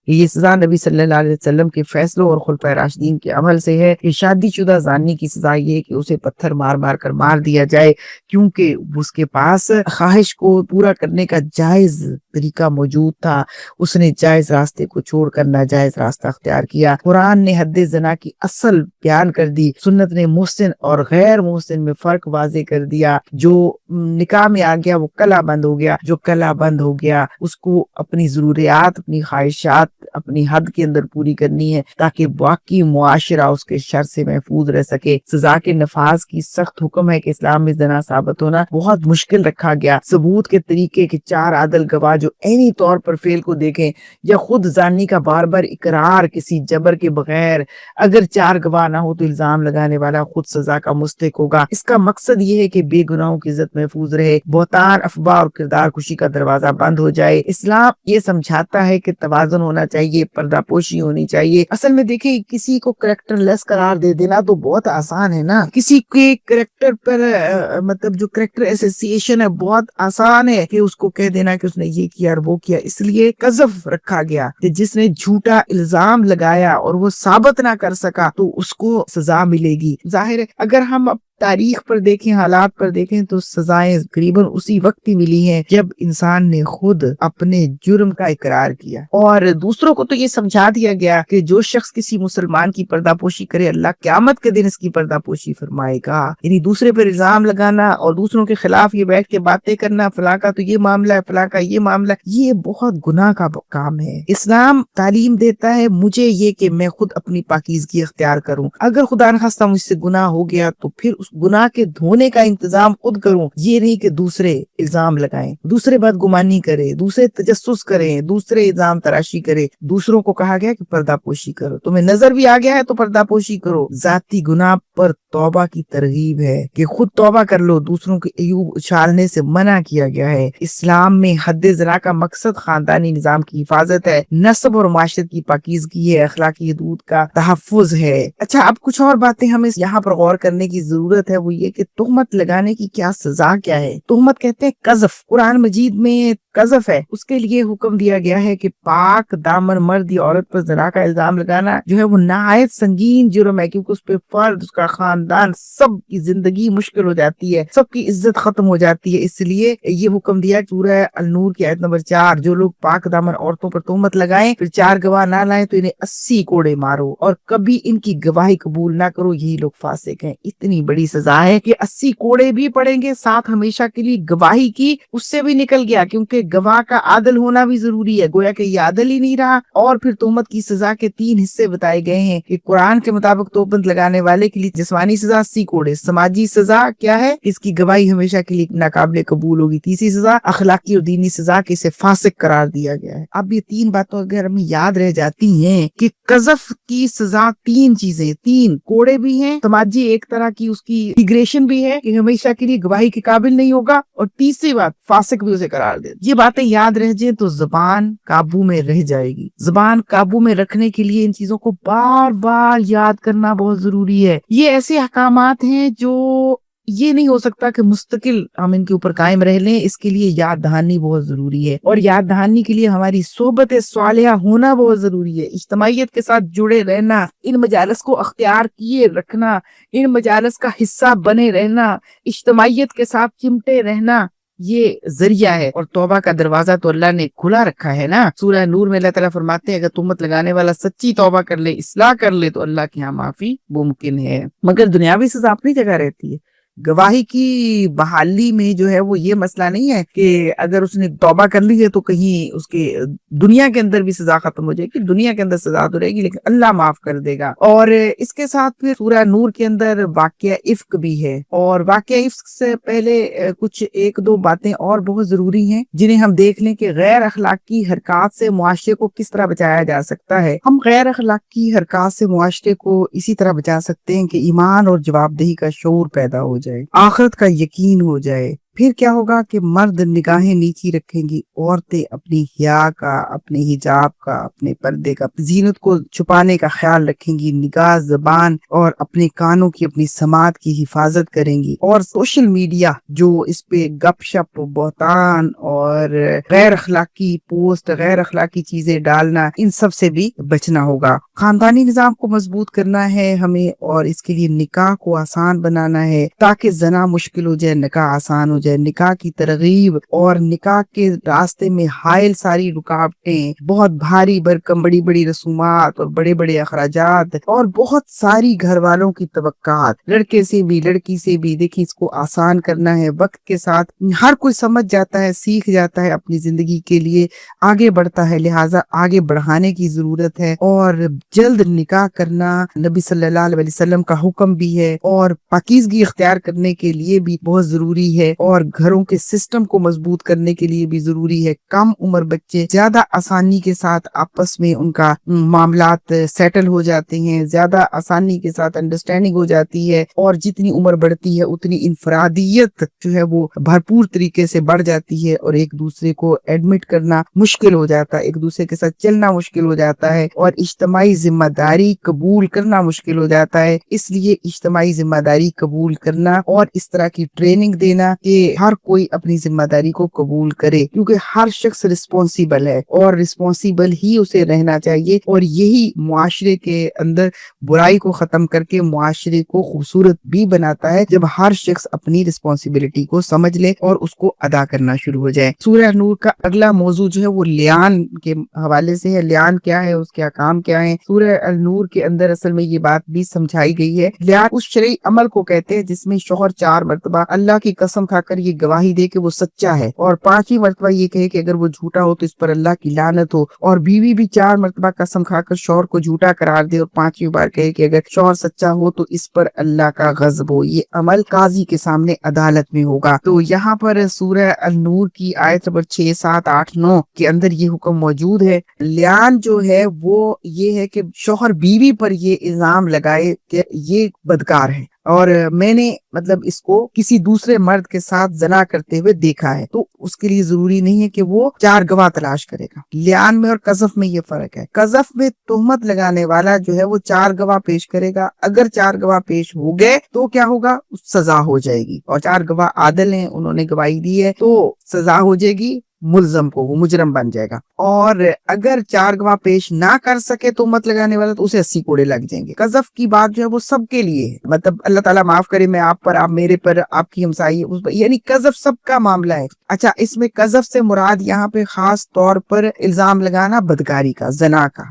یہ سزا نبی صلی اللہ علیہ وسلم کے فیصلوں اور خلفائے راشدین کے عمل سے ہے کہ شادی شدہ زانی کی سزا یہ ہے کہ اسے پتھر مار مار کر مار دیا جائے، کیونکہ اس کے پاس خواہش کو پورا کرنے کا جائز طریقہ موجود تھا، اس نے جائز راستے کو چھوڑ کر ناجائز راستہ اختیار کیا۔ قرآن نے حد زنا کی اصل بیان کر دی، سنت نے محسن اور غیر محسن میں فرق واضح کر دیا۔ جو نکاح میں آ گیا وہ کلا بند ہو گیا، جو کلا بند ہو گیا اس کو اپنی ضروریات، اپنی خواہشات اپنی حد کے اندر پوری کرنی ہے تاکہ باقی معاشرہ اس کے شر سے محفوظ رہ سکے۔ سزا کے نفاذ کی سخت حکم ہے کہ اسلام میں زنا ثابت ہونا بہت مشکل رکھا گیا۔ ثبوت کے طریقے کے 4 عادل گواہ جو عینی طور پر فعل کو دیکھیں یا خود زانی کا بار بار اقرار کسی جبر کے بغیر، اگر 4 گواہ نہ ہو تو الزام لگانے والا خود سزا کا مستحق ہوگا۔ اس کا مقصد یہ ہے کہ بے گناہوں کی عزت محفوظ رہے، بہتان، افواہ اور کردار کشی کا دروازہ بند ہو جائے۔ اسلام یہ سمجھاتا ہے کہ توازن ہونا چاہیے، پردہ پوشی ہونی چاہیے۔ اصل میں دیکھیں کسی کو کریکٹر لیس قرار دے دینا تو بہت آسان ہے نا، کسی کے کریکٹر پر مطلب جو کریکٹر ایسوسیشن ہے بہت آسان ہے کہ اس کو کہہ دینا کہ اس نے یہ کیا اور وہ کیا۔ اس لیے قذف رکھا گیا کہ جس نے جھوٹا الزام لگایا اور وہ ثابت نہ کر سکا تو اس کو سزا ملے گی۔ ظاہر ہے اگر ہم تاریخ پر دیکھیں، حالات پر دیکھیں تو سزائیں تقریباً اسی وقت ہی ملی ہیں جب انسان نے خود اپنے جرم کا اقرار کیا، اور دوسروں کو تو یہ سمجھا دیا گیا کہ جو شخص کسی مسلمان کی پردہ پوشی کرے اللہ قیامت کے دن اس کی پردہ پوشی فرمائے گا۔ یعنی دوسرے پر الزام لگانا اور دوسروں کے خلاف یہ بیٹھ کے باتیں کرنا، فلاں کا تو یہ معاملہ ہے، فلاں کا یہ معاملہ، یہ بہت گناہ کا کام ہے۔ اسلام تعلیم دیتا ہے مجھے یہ کہ میں خود اپنی پاکیزگی اختیار کروں، اگر خدا نخواستہ مجھ سے گناہ ہو گیا تو پھر اس گناہ کے دھونے کا انتظام خود کروں، یہ نہیں کہ دوسرے الزام لگائیں، دوسرے بات گمانی کرے، دوسرے تجسس کریں، دوسرے الزام تراشی کرے۔ دوسروں کو کہا گیا کہ پردہ پوشی کرو، تمہیں نظر بھی آ گیا ہے تو پردہ پوشی کرو۔ ذاتی گناہ پر توبہ کی ترغیب ہے کہ خود توبہ کر لو، دوسروں کے عیوب اچھالنے سے منع کیا گیا ہے۔ اسلام میں حد زنا کا مقصد خاندانی نظام کی حفاظت ہے، نسب اور معاشرت کی پاکیزگی ہے، اخلاقی حدود کا تحفظ ہے۔ اچھا اب کچھ اور باتیں ہمیں یہاں پر غور کرنے کی ضرورت ہے، وہ یہ کہ تہمت لگانے کی کیا سزا کیا ہے۔ تہمت کہتے ہیں قذف، قرآن مجید میں قذف ہے، اس کے لیے حکم دیا گیا ہے کہ پاک دامن مرد یا عورت پر زنا کا الزام لگانا جو ہے وہ نہایت سنگین جرم ہے، کیونکہ اس پہ فرد، اس کا خاندان، سب کی زندگی مشکل ہو جاتی ہے، سب کی عزت ختم ہو جاتی ہے۔ اس لیے یہ حکم دیا سورہ النور کی آیت نمبر 4، جو لوگ پاک دامن عورتوں پر تہمت لگائیں پھر 4 گواہ نہ لائیں تو انہیں 80 کوڑے مارو اور کبھی ان کی گواہی قبول نہ کرو، یہی لوگ فاسق ہیں۔ اتنی بڑی سزا ہے کہ 80 کوڑے بھی پڑیں گے، ساتھ ہمیشہ کے لیے گواہی کی، اس سے بھی نکل گیا، کیونکہ گواہ کا عادل ہونا بھی ضروری ہے، گویا کہ یہ عادل ہی نہیں رہا۔ اور پھر تہمت کی سزا کے 3 حصے بتائے گئے ہیں کہ قرآن کے مطابق تہمت لگانے والے کے لیے جسمانی سزا 80 کوڑے، سماجی سزا کیا ہے، اس کی گواہی ہمیشہ کے لیے ناقابل قبول ہوگی، تیسری سزا اخلاقی اور دینی سزا کہ اسے فاسق قرار دیا گیا ہے۔ اب یہ 3 باتوں اگر ہمیں یاد رہ جاتی ہیں کہ قذف کی سزا 3 چیزیں، 3 کوڑے بھی ہیں، سماجی ایک طرح کی اس کی ڈیگریشن بھی ہے کہ ہمیشہ کے لیے گواہی کے قابل نہیں ہوگا، اور تیسری بات فاسق بھی اسے قرار دے۔ یہ باتیں یاد رہ جائیں تو زبان قابو میں رہ جائے گی۔ زبان قابو میں رکھنے کے لیے ان چیزوں کو بار بار یاد کرنا بہت ضروری ہے۔ یہ ایسے احکامات ہیں جو یہ نہیں ہو سکتا کہ مستقل ہم ان کے اوپر قائم رہ لیں، اس کے لیے یاد دہانی بہت ضروری ہے، اور یاد دہانی کے لیے ہماری صحبت صالحہ ہونا بہت ضروری ہے، اجتماعیت کے ساتھ جڑے رہنا، ان مجالس کو اختیار کیے رکھنا، ان مجالس کا حصہ بنے رہنا، اجتماعیت کے ساتھ چمٹے رہنا، یہ ذریعہ ہے۔ اور توبہ کا دروازہ تو اللہ نے کھلا رکھا ہے نا، سورہ نور میں اللہ تعالیٰ فرماتے ہیں اگر تہمت لگانے والا سچی توبہ کر لے، اصلاح کر لے تو اللہ کے ہاں معافی ممکن ہے۔ مگر دنیاوی سزا اپنی جگہ رہتی ہے۔ گواہی کی بحالی میں جو ہے وہ یہ مسئلہ نہیں ہے کہ اگر اس نے توبہ کر لی ہے تو کہیں اس کے دنیا کے اندر بھی سزا ختم ہو جائے گی، دنیا کے اندر سزا تو رہے گی لیکن اللہ معاف کر دے گا۔ اور اس کے ساتھ پھر سورہ نور کے اندر واقعہ افک بھی ہے، اور واقعہ افک سے پہلے کچھ 1-2 باتیں اور بہت ضروری ہیں جنہیں ہم دیکھ لیں کہ غیر اخلاقی حرکات سے معاشرے کو کس طرح بچایا جا سکتا ہے۔ ہم غیر اخلاقی حرکات سے معاشرے کو اسی طرح بچا سکتے ہیں کہ ایمان اور جواب دہی کا شعور پیدا ہو جائے، آخرت کا یقین ہو جائے، پھر کیا ہوگا کہ مرد نگاہیں نیچی رکھیں گی، عورتیں اپنی حیا کا، اپنے حجاب کا، اپنے پردے کا، زینت کو چھپانے کا خیال رکھیں گی، نگاہ، زبان اور اپنے کانوں کی، اپنی سماعت کی حفاظت کریں گی، اور سوشل میڈیا جو اس پہ گپ شپ، بہتان اور غیر اخلاقی پوسٹ، غیر اخلاقی چیزیں ڈالنا، ان سب سے بھی بچنا ہوگا۔ خاندانی نظام کو مضبوط کرنا ہے ہمیں، اور اس کے لیے نکاح کو آسان بنانا ہے تاکہ زنا مشکل ہو جائے، نکاح آسان ہو جائے۔ نکاح کی ترغیب اور نکاح کے راستے میں حائل ساری رکاوٹیں، بہت بھاری بھرکم بڑی بڑی رسومات اور بڑے بڑے اخراجات اور بہت ساری گھر والوں کی توقعات، لڑکے سے بھی لڑکی سے بھی، دیکھیں اس کو آسان کرنا ہے۔ وقت کے ساتھ ہر کوئی سمجھ جاتا ہے، سیکھ جاتا ہے، اپنی زندگی کے لیے آگے بڑھتا ہے، لہٰذا آگے بڑھانے کی ضرورت ہے، اور جلد نکاح کرنا نبی صلی اللہ علیہ وسلم کا حکم بھی ہے، اور پاکیزگی اختیار کرنے کے لیے بھی بہت ضروری ہے، اور گھروں کے سسٹم کو مضبوط کرنے کے لیے بھی ضروری ہے۔ کم عمر بچے زیادہ آسانی کے ساتھ آپس میں ان کا معاملات سیٹل ہو جاتے ہیں، زیادہ آسانی کے ساتھ انڈرسٹینڈنگ ہو جاتی ہے، اور جتنی عمر بڑھتی ہے اتنی انفرادیت جو ہے وہ بھرپور طریقے سے بڑھ جاتی ہے، اور ایک دوسرے کو ایڈمٹ کرنا مشکل ہو جاتا ہے، ایک دوسرے کے ساتھ چلنا مشکل ہو جاتا ہے، اور اجتماعی ذمہ داری قبول کرنا مشکل ہو جاتا ہے۔ اس لیے اجتماعی ذمہ داری قبول کرنا اور اس طرح کی ٹریننگ دینا کہ ہر کوئی اپنی ذمہ داری کو قبول کرے، کیونکہ ہر شخص رسپانسیبل ہے، اور رسپانسیبل ہی اسے رہنا چاہیے، اور یہی معاشرے کے اندر برائی کو ختم کر کے معاشرے کو خوبصورت بھی بناتا ہے، جب ہر شخص اپنی رسپانسیبلٹی کو سمجھ لے اور اس کو ادا کرنا شروع ہو جائے۔ سورہ نور کا اگلا موضوع جو ہے وہ لیان کے حوالے سے ہے۔ لیان کیا ہے، اس کے احکام کیا ہیں؟ سورہ النور کے اندر اصل میں یہ بات بھی سمجھائی گئی ہے۔ لیان اس شرعی عمل کو کہتے ہیں جس میں شوہر 4 مرتبہ اللہ کی قسم کھا کر یہ گواہی دے کہ وہ سچا ہے، اور 5ویں مرتبہ یہ کہے کہ اگر وہ جھوٹا ہو تو اس پر اللہ کی لعنت ہو، اور بیوی بھی 4 مرتبہ قسم کھا کر شوہر کو جھوٹا قرار دے، اور 5ویں بار کہے کہ اگر شوہر سچا ہو تو اس پر اللہ کا غضب ہو۔ یہ عمل قاضی کے سامنے عدالت میں ہوگا۔ تو یہاں پر سورہ النور کی آیت نمبر 6، 7، 8، 9 کے اندر یہ حکم موجود ہے۔ لیان جو ہے وہ یہ ہے کہ شوہر بیوی پر یہ الزام لگائے کہ یہ بدکار ہے، اور میں نے اس کو کسی دوسرے مرد کے ساتھ زنا کرتے ہوئے دیکھا ہے، تو اس کے لیے ضروری نہیں ہے کہ وہ 4 گواہ تلاش کرے گا۔ لیان میں اور قذف میں یہ فرق ہے۔ قذف میں تہمت لگانے والا جو ہے وہ 4 گواہ پیش کرے گا، اگر 4 گواہ پیش ہو گئے تو کیا ہوگا، سزا ہو جائے گی، اور 4 گواہ عادل ہیں، انہوں نے گواہی دی ہے تو سزا ہو جائے گی ملزم کو، وہ مجرم بن جائے گا۔ اور اگر 4 گواہ پیش نہ کر سکے تو مت لگانے والا، تو اسے 80 کوڑے لگ جائیں گے۔ قذف کی بات جو ہے وہ سب کے لیے ہے، اللہ تعالیٰ معاف کرے، میں آپ پر، آپ میرے پر، آپ کی ہمسائی اس پر، یعنی قذف سب کا معاملہ ہے۔ اچھا، اس میں قذف سے مراد یہاں پہ خاص طور پر الزام لگانا بدکاری کا، زنا کا،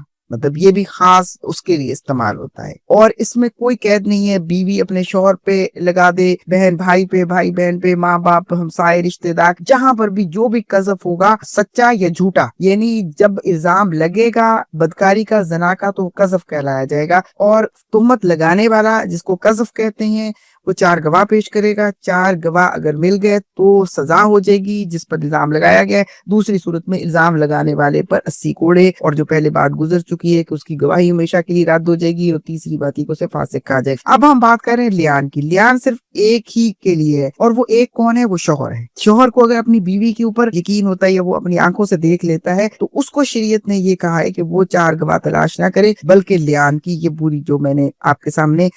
یہ بھی خاص اس کے لیے استعمال ہوتا ہے، اور اس میں کوئی قید نہیں ہے، بیوی اپنے شوہر پہ لگا دے، بہن بھائی پہ، بھائی بہن پہ، ماں باپ، ہمسائے، رشتہ دار، جہاں پر بھی جو بھی قذف ہوگا، سچا یا جھوٹا، یعنی جب الزام لگے گا بدکاری کا، زنا کا، تو قذف کہلایا جائے گا۔ اور تہمت لگانے والا جس کو قذف کہتے ہیں وہ 4 گواہ پیش کرے گا، 4 گواہ اگر مل گئے تو سزا ہو جائے گی جس پر الزام لگایا گیا ہے۔ دوسری صورت میں الزام لگانے والے پر 80 کوڑے، اور جو پہلے بات گزر چکی ہے کہ اس کی گواہی ہمیشہ کے لیے رد ہو جائے گی، اور تیسری بات ہی کو اسے فاسق کہا جائے گا۔ اب ہم بات کر رہے ہیں لیان کی۔ لیان صرف ایک ہی کے لیے ہے، اور وہ ایک کون ہے؟ وہ شوہر ہے۔ شوہر کو اگر اپنی بیوی کے اوپر یقین ہوتا ہے یا وہ اپنی آنکھوں سے دیکھ لیتا ہے تو اس کو شریعت نے یہ کہا ہے کہ وہ 4 گواہ تلاش نہ کرے، بلکہ لیان کی یہ پوری جو میں نے آپ کے سامنے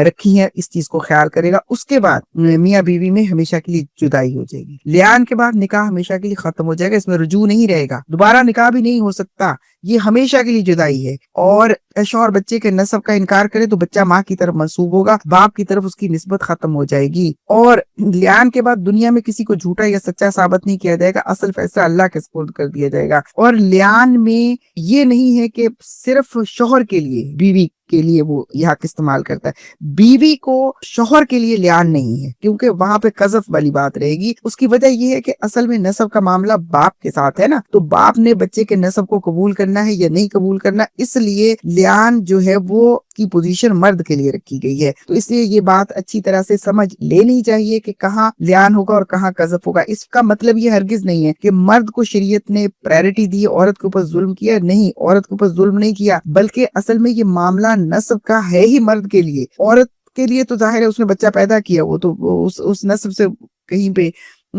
رکھی ہے اس چیز کو خیال کرے گا۔ اس کے بعد میاں بیوی میں ہمیشہ کے لیے جدائی ہو جائے گی۔ لیان کے بعد نکاح ہمیشہ کے لیے ختم ہو جائے گا، اس میں رجوع نہیں رہے گا، دوبارہ نکاح بھی نہیں ہو سکتا، یہ ہمیشہ کے لیے جدائی ہے۔ اور شوہر بچے کے نسب کا انکار کرے تو بچہ ماں کی طرف منسوب ہوگا، باپ کی طرف اس کی نسبت ختم ہو جائے گی۔ اور لیان کے بعد دنیا میں کسی کو جھوٹا یا سچا ثابت نہیں کیا جائے گا، اصل فیصلہ اللہ کے سپرد کر دیا جائے گا۔ اور لیان میں یہ نہیں ہے کہ صرف شوہر کے لیے، بیوی کے لیے وہ یہ حق استعمال کرتا ہے، بیوی کو شوہر کے لیے لیان نہیں ہے، کیونکہ وہاں پہ قذف والی بات رہے گی۔ اس کی وجہ یہ ہے کہ اصل میں نسب کا معاملہ باپ کے ساتھ ہے نا، تو باپ نے بچے کے نسب کو قبول کرنا ہے یا نہیں قبول کرنا، اس لیے لیان جو ہے وہ کی پوزیشن مرد کے لیے رکھی گئی ہے۔ تو اس لیے یہ بات اچھی طرح سے سمجھ لینی چاہیے کہ کہاں لیان ہوگا اور کہاں قذف ہوگا۔ اس کا مطلب یہ ہرگز نہیں ہے کہ مرد کو شریعت نے پرائرٹی دی، عورت کے اوپر ظلم کیا، نہیں، عورت کے اوپر ظلم نہیں کیا، بلکہ اصل میں یہ معاملہ نسب کا ہے ہی مرد کے لیے۔ عورت کے لیے تو ظاہر ہے اس نے بچہ پیدا کیا، وہ تو اس نسب سے کہیں پہ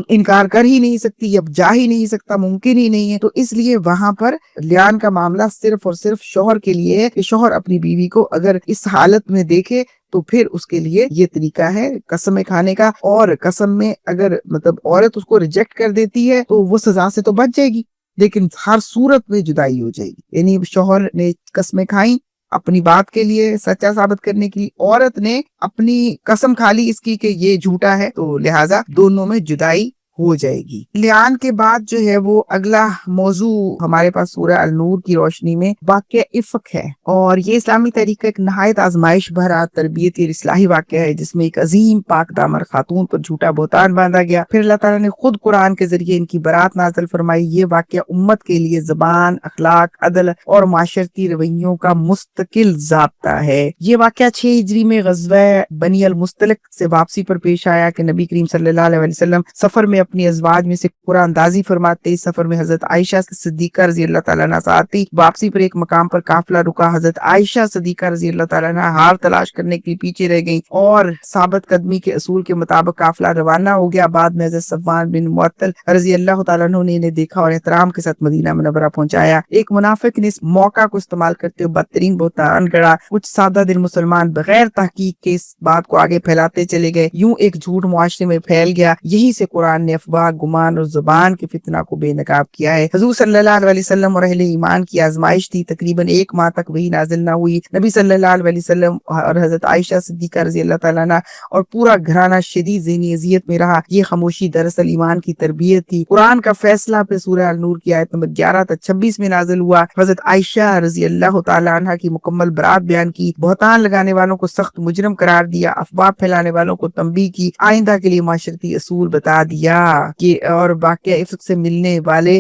انکار کر ہی نہیں سکتی، اب جا ہی نہیں سکتا، ممکن ہی نہیں ہے. تو اس لیے وہاں پر لیان کا معاملہ صرف اور صرف شوہر کے لیے ہے کہ شوہر اپنی بیوی کو اگر اس حالت میں دیکھے تو پھر اس کے لیے یہ طریقہ ہے قسمیں کھانے کا. اور قسم میں اگر مطلب عورت اس کو ریجیکٹ کر دیتی ہے تو وہ سزا سے تو بچ جائے گی، لیکن ہر صورت میں جدائی ہو جائے گی. یعنی شوہر نے قسمیں کھائیں اپنی بات کے لیے سچا ثابت کرنے کی، عورت نے اپنی قسم کھا لی اس کی کہ یہ جھوٹا ہے، تو لہٰذا دونوں میں جدائی ہو جائے گی. لیان کے بعد جو ہے وہ اگلا موضوع ہمارے پاس سورہ النور کی روشنی میں واقعہ افک ہے. اور یہ اسلامی تحریک کا ایک نہایت آزمائش بھرا تربیتی اور اصلاحی واقعہ ہے، جس میں ایک عظیم پاک دامن خاتون پر جھوٹا بہتان باندھا گیا. پھر اللہ تعالیٰ نے خود قرآن کے ذریعے ان کی برات نازل فرمائی. یہ واقعہ امت کے لیے زبان، اخلاق، عدل اور معاشرتی رویوں کا مستقل ضابطہ ہے. یہ واقعہ 6 ہجری میں غزوہ بنی المستلق سے واپسی پر پیش آیا کہ نبی کریم صلی اللہ علیہ وسلم سفر میں اپنی ازواج میں سے قرآن اندازی فرماتے. اس سفر میں حضرت عائشہ صدیقہ رضی اللہ تعالیٰ عنہ ساتھ تھی. واپسی پر ایک مقام پر قافلہ رکا. حضرت عائشہ صدیقہ رضی اللہ تعالیٰ عنہ ہار تلاش کرنے کے لیے پیچھے رہ گئیں اور ثابت قدمی کے اصول کے مطابق قافلہ روانہ ہو گیا. بعد میں حضرت صفوان بن معطل رضی اللہ تعالیٰ عنہ نے انہیں دیکھا اور احترام کے ساتھ مدینہ منورہ پہنچایا. ایک منافق نے اس موقع کو استعمال کرتے ہوئے بدترین بہتان گڑا. کچھ سادہ دل مسلمان بغیر تحقیق کے اس بات کو آگے پھیلاتے چلے گئے. یوں ایک جھوٹ معاشرے میں پھیل گیا. یہی سے قرآن نے افواہ، گمان اور زبان کے فتنہ کو بے نقاب کیا ہے. حضور صلی اللہ علیہ وسلم اور اہل ایمان کی آزمائش تھی. تقریباً 1 ماہ تک وہی نازل نہ ہوئی. نبی صلی اللہ علیہ وسلم اور حضرت عائشہ صدیقہ رضی اللہ تعالیٰ عنہ اور پورا گھرانہ شدید ذہنی اذیت میں رہا. یہ خاموشی دراصل ایمان کی تربیت تھی. قرآن کا فیصلہ پہ سورہ النور کی آیت نمبر 11 تا 26 میں نازل ہوا. حضرت عائشہ رضی اللہ تعالیٰ عنہ کی مکمل برات بیان کی. بہتان لگانے والوں کو سخت مجرم قرار دیا. افواہ پھیلانے والوں کو تنبیہ کی. آئندہ کے لیے معاشرتی اصول بتا دیا کہ اور واقعہ افک سے ملنے والے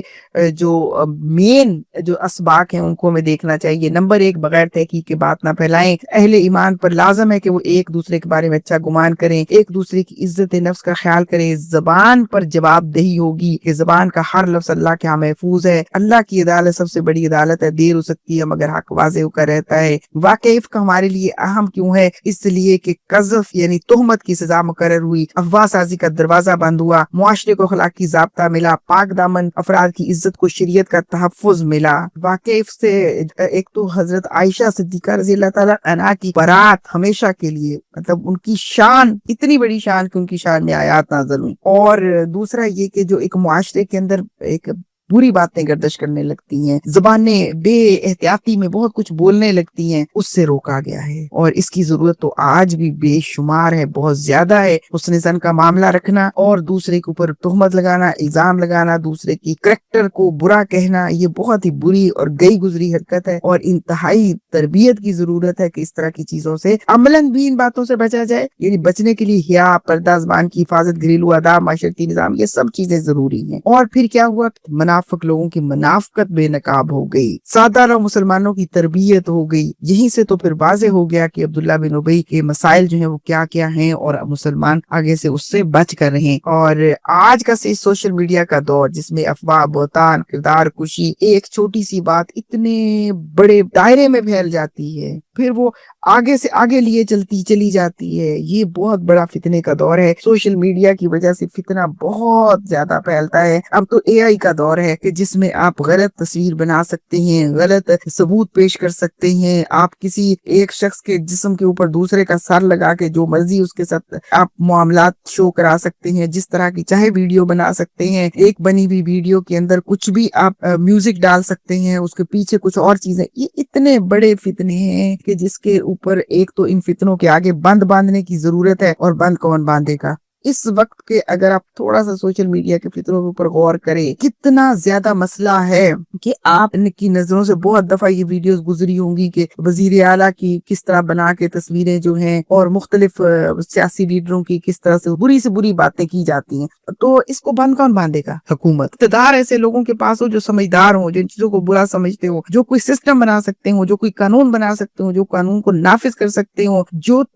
جو مین جو اسباق ہیں ان کو ہمیں دیکھنا چاہیے. نمبر 1، بغیر تحقیق کے بات نہ پھیلائیں. اہل ایمان پر لازم ہے کہ وہ ایک دوسرے کے بارے میں اچھا گمان کریں، ایک دوسرے کی عزت نفس کا خیال کریں. زبان پر جواب دہی ہوگی کہ زبان کا ہر لفظ اللہ کے ہاں محفوظ ہے. اللہ کی عدالت سب سے بڑی عدالت ہے. دیر ہو سکتی ہے مگر حق واضح ہو کر رہتا ہے. واقعہ افک ہمارے لیے اہم کیوں ہے؟ اس لیے کہ قذف یعنی تہمت کی سزا مقرر ہوئی، افواہ سازی کا دروازہ بند ہوا، معاشرے کو اخلاقی ضابطہ ملا، پاک دامن افراد کی عزت کو شریعت کا تحفظ ملا. واقعہ سے ایک تو حضرت عائشہ صدیقہ رضی اللہ تعالیٰ عنہ کی برات ہمیشہ کے لیے مطلب ان کی شان اتنی بڑی شان کہ ان کی شان میں آیات نازل ہوئی. اور دوسرا یہ کہ جو ایک معاشرے کے اندر ایک بری باتیں گردش کرنے لگتی ہیں، زبانیں بے احتیاطی میں بہت کچھ بولنے لگتی ہیں، اس سے روکا گیا ہے. اور اس کی ضرورت تو آج بھی بے شمار ہے، بہت زیادہ ہے. حسن زن کا معاملہ رکھنا اور دوسرے کے اوپر تہمت لگانا، الزام لگانا، دوسرے کی کریکٹر کو برا کہنا، یہ بہت ہی بری اور گئی گزری حرکت ہے. اور انتہائی تربیت کی ضرورت ہے کہ اس طرح کی چیزوں سے عملاً بھی ان باتوں سے بچا جائے. یعنی بچنے کے لیے حیا، پردہ، زبان کی حفاظت، گھریلو آداب، معاشرتی نظام، یہ سب چیزیں ضروری ہیں. اور پھر کیا ہوا؟ منافق لوگوں کی منافقت بے نقاب ہو گئی، سادہ مسلمانوں کی تربیت ہو گئی. یہیں سے تو پھر واضح ہو گیا کہ عبداللہ بن ابی کے مسائل جو ہیں وہ کیا کیا ہیں اور مسلمان آگے سے اس سے بچ کر رہے. اور آج کا سوشل میڈیا کا دور جس میں افواہ، بہتان، کردار کشی، ایک چھوٹی سی بات اتنے بڑے دائرے میں پھیل جاتی ہے، پھر وہ آگے سے آگے لیے چلی جاتی ہے. یہ بہت بڑا فتنے کا دور ہے. سوشل میڈیا کی وجہ سے فتنہ بہت زیادہ پھیلتا ہے. اب تو AI کا دور ہے کہ جس میں آپ غلط تصویر بنا سکتے ہیں، غلط ثبوت پیش کر سکتے ہیں. آپ کسی ایک شخص کے جسم کے اوپر دوسرے کا سر لگا کے جو مرضی اس کے ساتھ آپ معاملات شو کرا سکتے ہیں، جس طرح کی چاہے ویڈیو بنا سکتے ہیں. ایک بنی ہوئی ویڈیو کے اندر کچھ بھی آپ میوزک ڈال سکتے ہیں، اس کے پیچھے کچھ اور چیزیں. یہ اتنے بڑے فتنے ہیں کہ جس کے اوپر ایک تو ان فتنوں کے آگے بند باندھنے کی ضرورت ہے. اور بند کون باندھے گا؟ اس وقت کے اگر آپ تھوڑا سا سوشل میڈیا کے فطروں کے اوپر غور کریں، کتنا زیادہ مسئلہ ہے کہ آپ کی نظروں سے بہت دفعہ یہ ویڈیوز گزری ہوں گی کہ وزیر اعلیٰ کی کس طرح بنا کے تصویریں جو ہیں اور مختلف سیاسی لیڈروں کی کس طرح سے بری باتیں کی جاتی ہیں. تو اس کو بند کون باندھے گا؟ حکومت. اقتدار ایسے لوگوں کے پاس ہو جو سمجھدار ہوں، جو ان چیزوں کو برا سمجھتے ہو، جو کوئی سسٹم بنا سکتے ہوں، جو کوئی قانون بنا سکتے ہوں، جو قانون کو نافذ کر سکتے ہوں، جو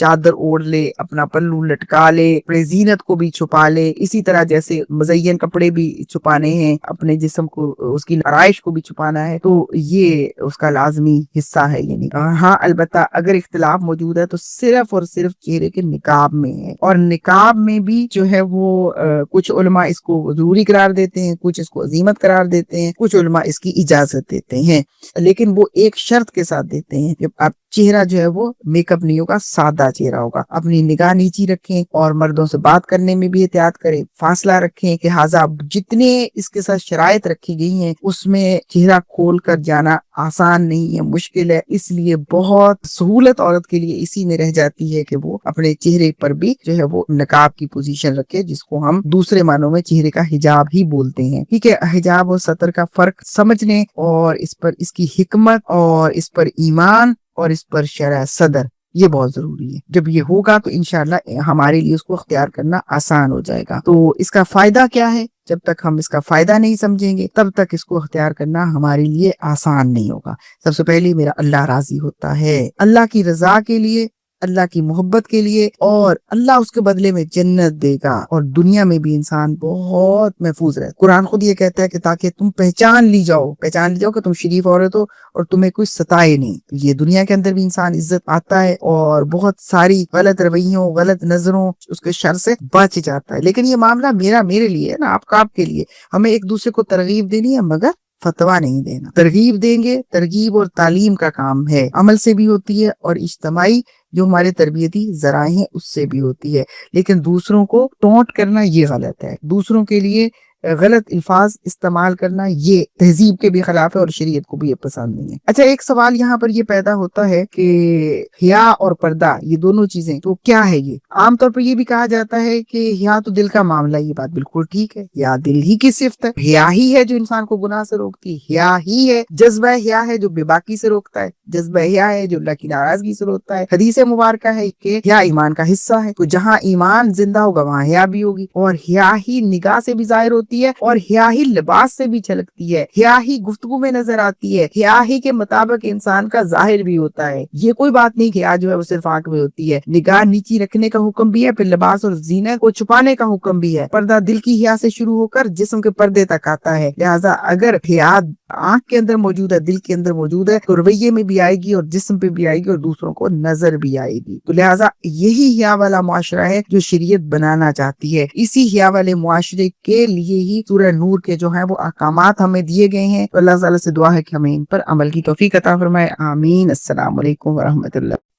چادر اوڑھ لے، اپنا پلو لٹکا لے، اپنے زینت کو بھی چھپا لے، اسی طرح جیسے مزین کپڑے بھی چھپانے ہیں، اپنے جسم کو، اس کی آرائش کو بھی چھپانا ہے، تو یہ اس کا لازمی حصہ ہے یہ نقاب۔ ہاں البتہ اگر اختلاف موجود ہے تو صرف اور صرف چہرے کے نقاب میں ہے، اور نقاب میں بھی جو ہے وہ کچھ علماء اس کو ضروری قرار دیتے ہیں، کچھ اس کو عزیمت قرار دیتے ہیں، کچھ علماء اس کی اجازت دیتے ہیں، لیکن وہ ایک شرط کے ساتھ دیتے ہیں کہ آپ چہرہ جو ہے وہ میک اپ نہیں ہوگا، سادہ چہرہ ہوگا، اپنی نگاہ نیچی رکھیں، اور مردوں سے بات کرنے میں بھی احتیاط کریں، فاصلہ رکھیں، کہ لہٰذا جتنے اس کے ساتھ شرائط رکھی گئی ہیں اس میں چہرہ کھول کر جانا آسان نہیں ہے، مشکل ہے، اس لیے بہت سہولت عورت کے لیے اسی میں رہ جاتی ہے کہ وہ اپنے چہرے پر بھی جو ہے وہ نقاب کی پوزیشن رکھے، جس کو ہم دوسرے معنوں میں چہرے کا حجاب ہی بولتے ہیں۔ ٹھیک ہے، حجاب اور ستر کا فرق سمجھنے، اور اس پر اس کی حکمت، اور اس پر ایمان، اور اس پر شرع صدر، یہ بہت ضروری ہے۔ جب یہ ہوگا تو انشاءاللہ ہمارے لیے اس کو اختیار کرنا آسان ہو جائے گا۔ تو اس کا فائدہ کیا ہے؟ جب تک ہم اس کا فائدہ نہیں سمجھیں گے تب تک اس کو اختیار کرنا ہمارے لیے آسان نہیں ہوگا۔ سب سے پہلے میرا اللہ راضی ہوتا ہے، اللہ کی رضا کے لیے، اللہ کی محبت کے لیے، اور اللہ اس کے بدلے میں جنت دے گا، اور دنیا میں بھی انسان بہت محفوظ رہے۔ قرآن خود یہ کہتا ہے کہ تاکہ تم پہچان لی جاؤ کہ تم شریف عورت ہو اور تمہیں کوئی ستائے نہیں۔ یہ دنیا کے اندر بھی انسان عزت آتا ہے، اور بہت ساری غلط رویوں، غلط نظروں، اس کے شر سے بچ جاتا ہے۔ لیکن یہ معاملہ میرے لیے ہے نا، آپ کا آپ کے لیے، ہمیں ایک دوسرے کو ترغیب دینی ہے مگر فتویٰ نہیں دینا۔ ترغیب دیں گے، ترغیب اور تعلیم کا کام ہے، عمل سے بھی ہوتی ہے، اور اجتماعی جو ہمارے تربیتی ذرائع ہیں اس سے بھی ہوتی ہے، لیکن دوسروں کو ٹونٹ کرنا یہ غلط ہے، دوسروں کے لیے غلط الفاظ استعمال کرنا یہ تہذیب کے بھی خلاف ہے، اور شریعت کو بھی یہ پسند نہیں ہے۔ اچھا، ایک سوال یہاں پر یہ پیدا ہوتا ہے کہ حیا اور پردہ یہ دونوں چیزیں تو کیا ہے؟ یہ عام طور پر یہ بھی کہا جاتا ہے کہ حیا تو دل کا معاملہ، یہ بات بالکل ٹھیک ہے، حیا دل ہی کی صفت ہے، حیا ہی ہے جو انسان کو گناہ سے روکتی ہے، حیا ہی ہے، جذبہ حیا ہے جو بے باکی سے روکتا ہے، جذبہ حیا ہے جو اللہ کی ناراضگی سے روکتا ہے۔ حدیث مبارکہ ہے کہ حیا ایمان کا حصہ ہے، تو جہاں ایمان زندہ ہوگا وہاں حیا بھی ہوگی، اور حیا ہی نگاہ سے بھی ظاہر ہوتی ہے، اور حیا ہی لباس سے بھی جھلکتی ہے، حیا ہی گفتگو میں نظر آتی ہے، حیا ہی کے مطابق انسان کا ظاہر بھی ہوتا ہے۔ یہ کوئی بات نہیں کہ حیا جو ہے وہ صرف آنکھ میں ہوتی ہے، نگاہ نیچی رکھنے کا حکم بھی ہے، پھر لباس اور زینت کو چھپانے کا حکم بھی ہے۔ پردہ دل کی حیا سے شروع ہو کر جسم کے پردے تک آتا ہے، لہٰذا اگر حیا آنکھ کے اندر موجود ہے، دل کے اندر موجود ہے، تو رویے میں بھی آئے گی، اور جسم پہ بھی آئے گی، اور دوسروں کو نظر بھی آئے گی۔ تو لہٰذا یہی حیا والا معاشرہ ہے جو شریعت بنانا چاہتی ہے۔ اسی حیا والے معاشرے کے لیے ہی سورہ نور کے جو ہیں وہ احکامات ہمیں دیے گئے ہیں۔ تو اللہ تعالیٰ سے دعا ہے کہ ہمیں ان پر عمل کی توفیق عطا فرمائے، آمین۔ السلام علیکم ورحمۃ اللہ۔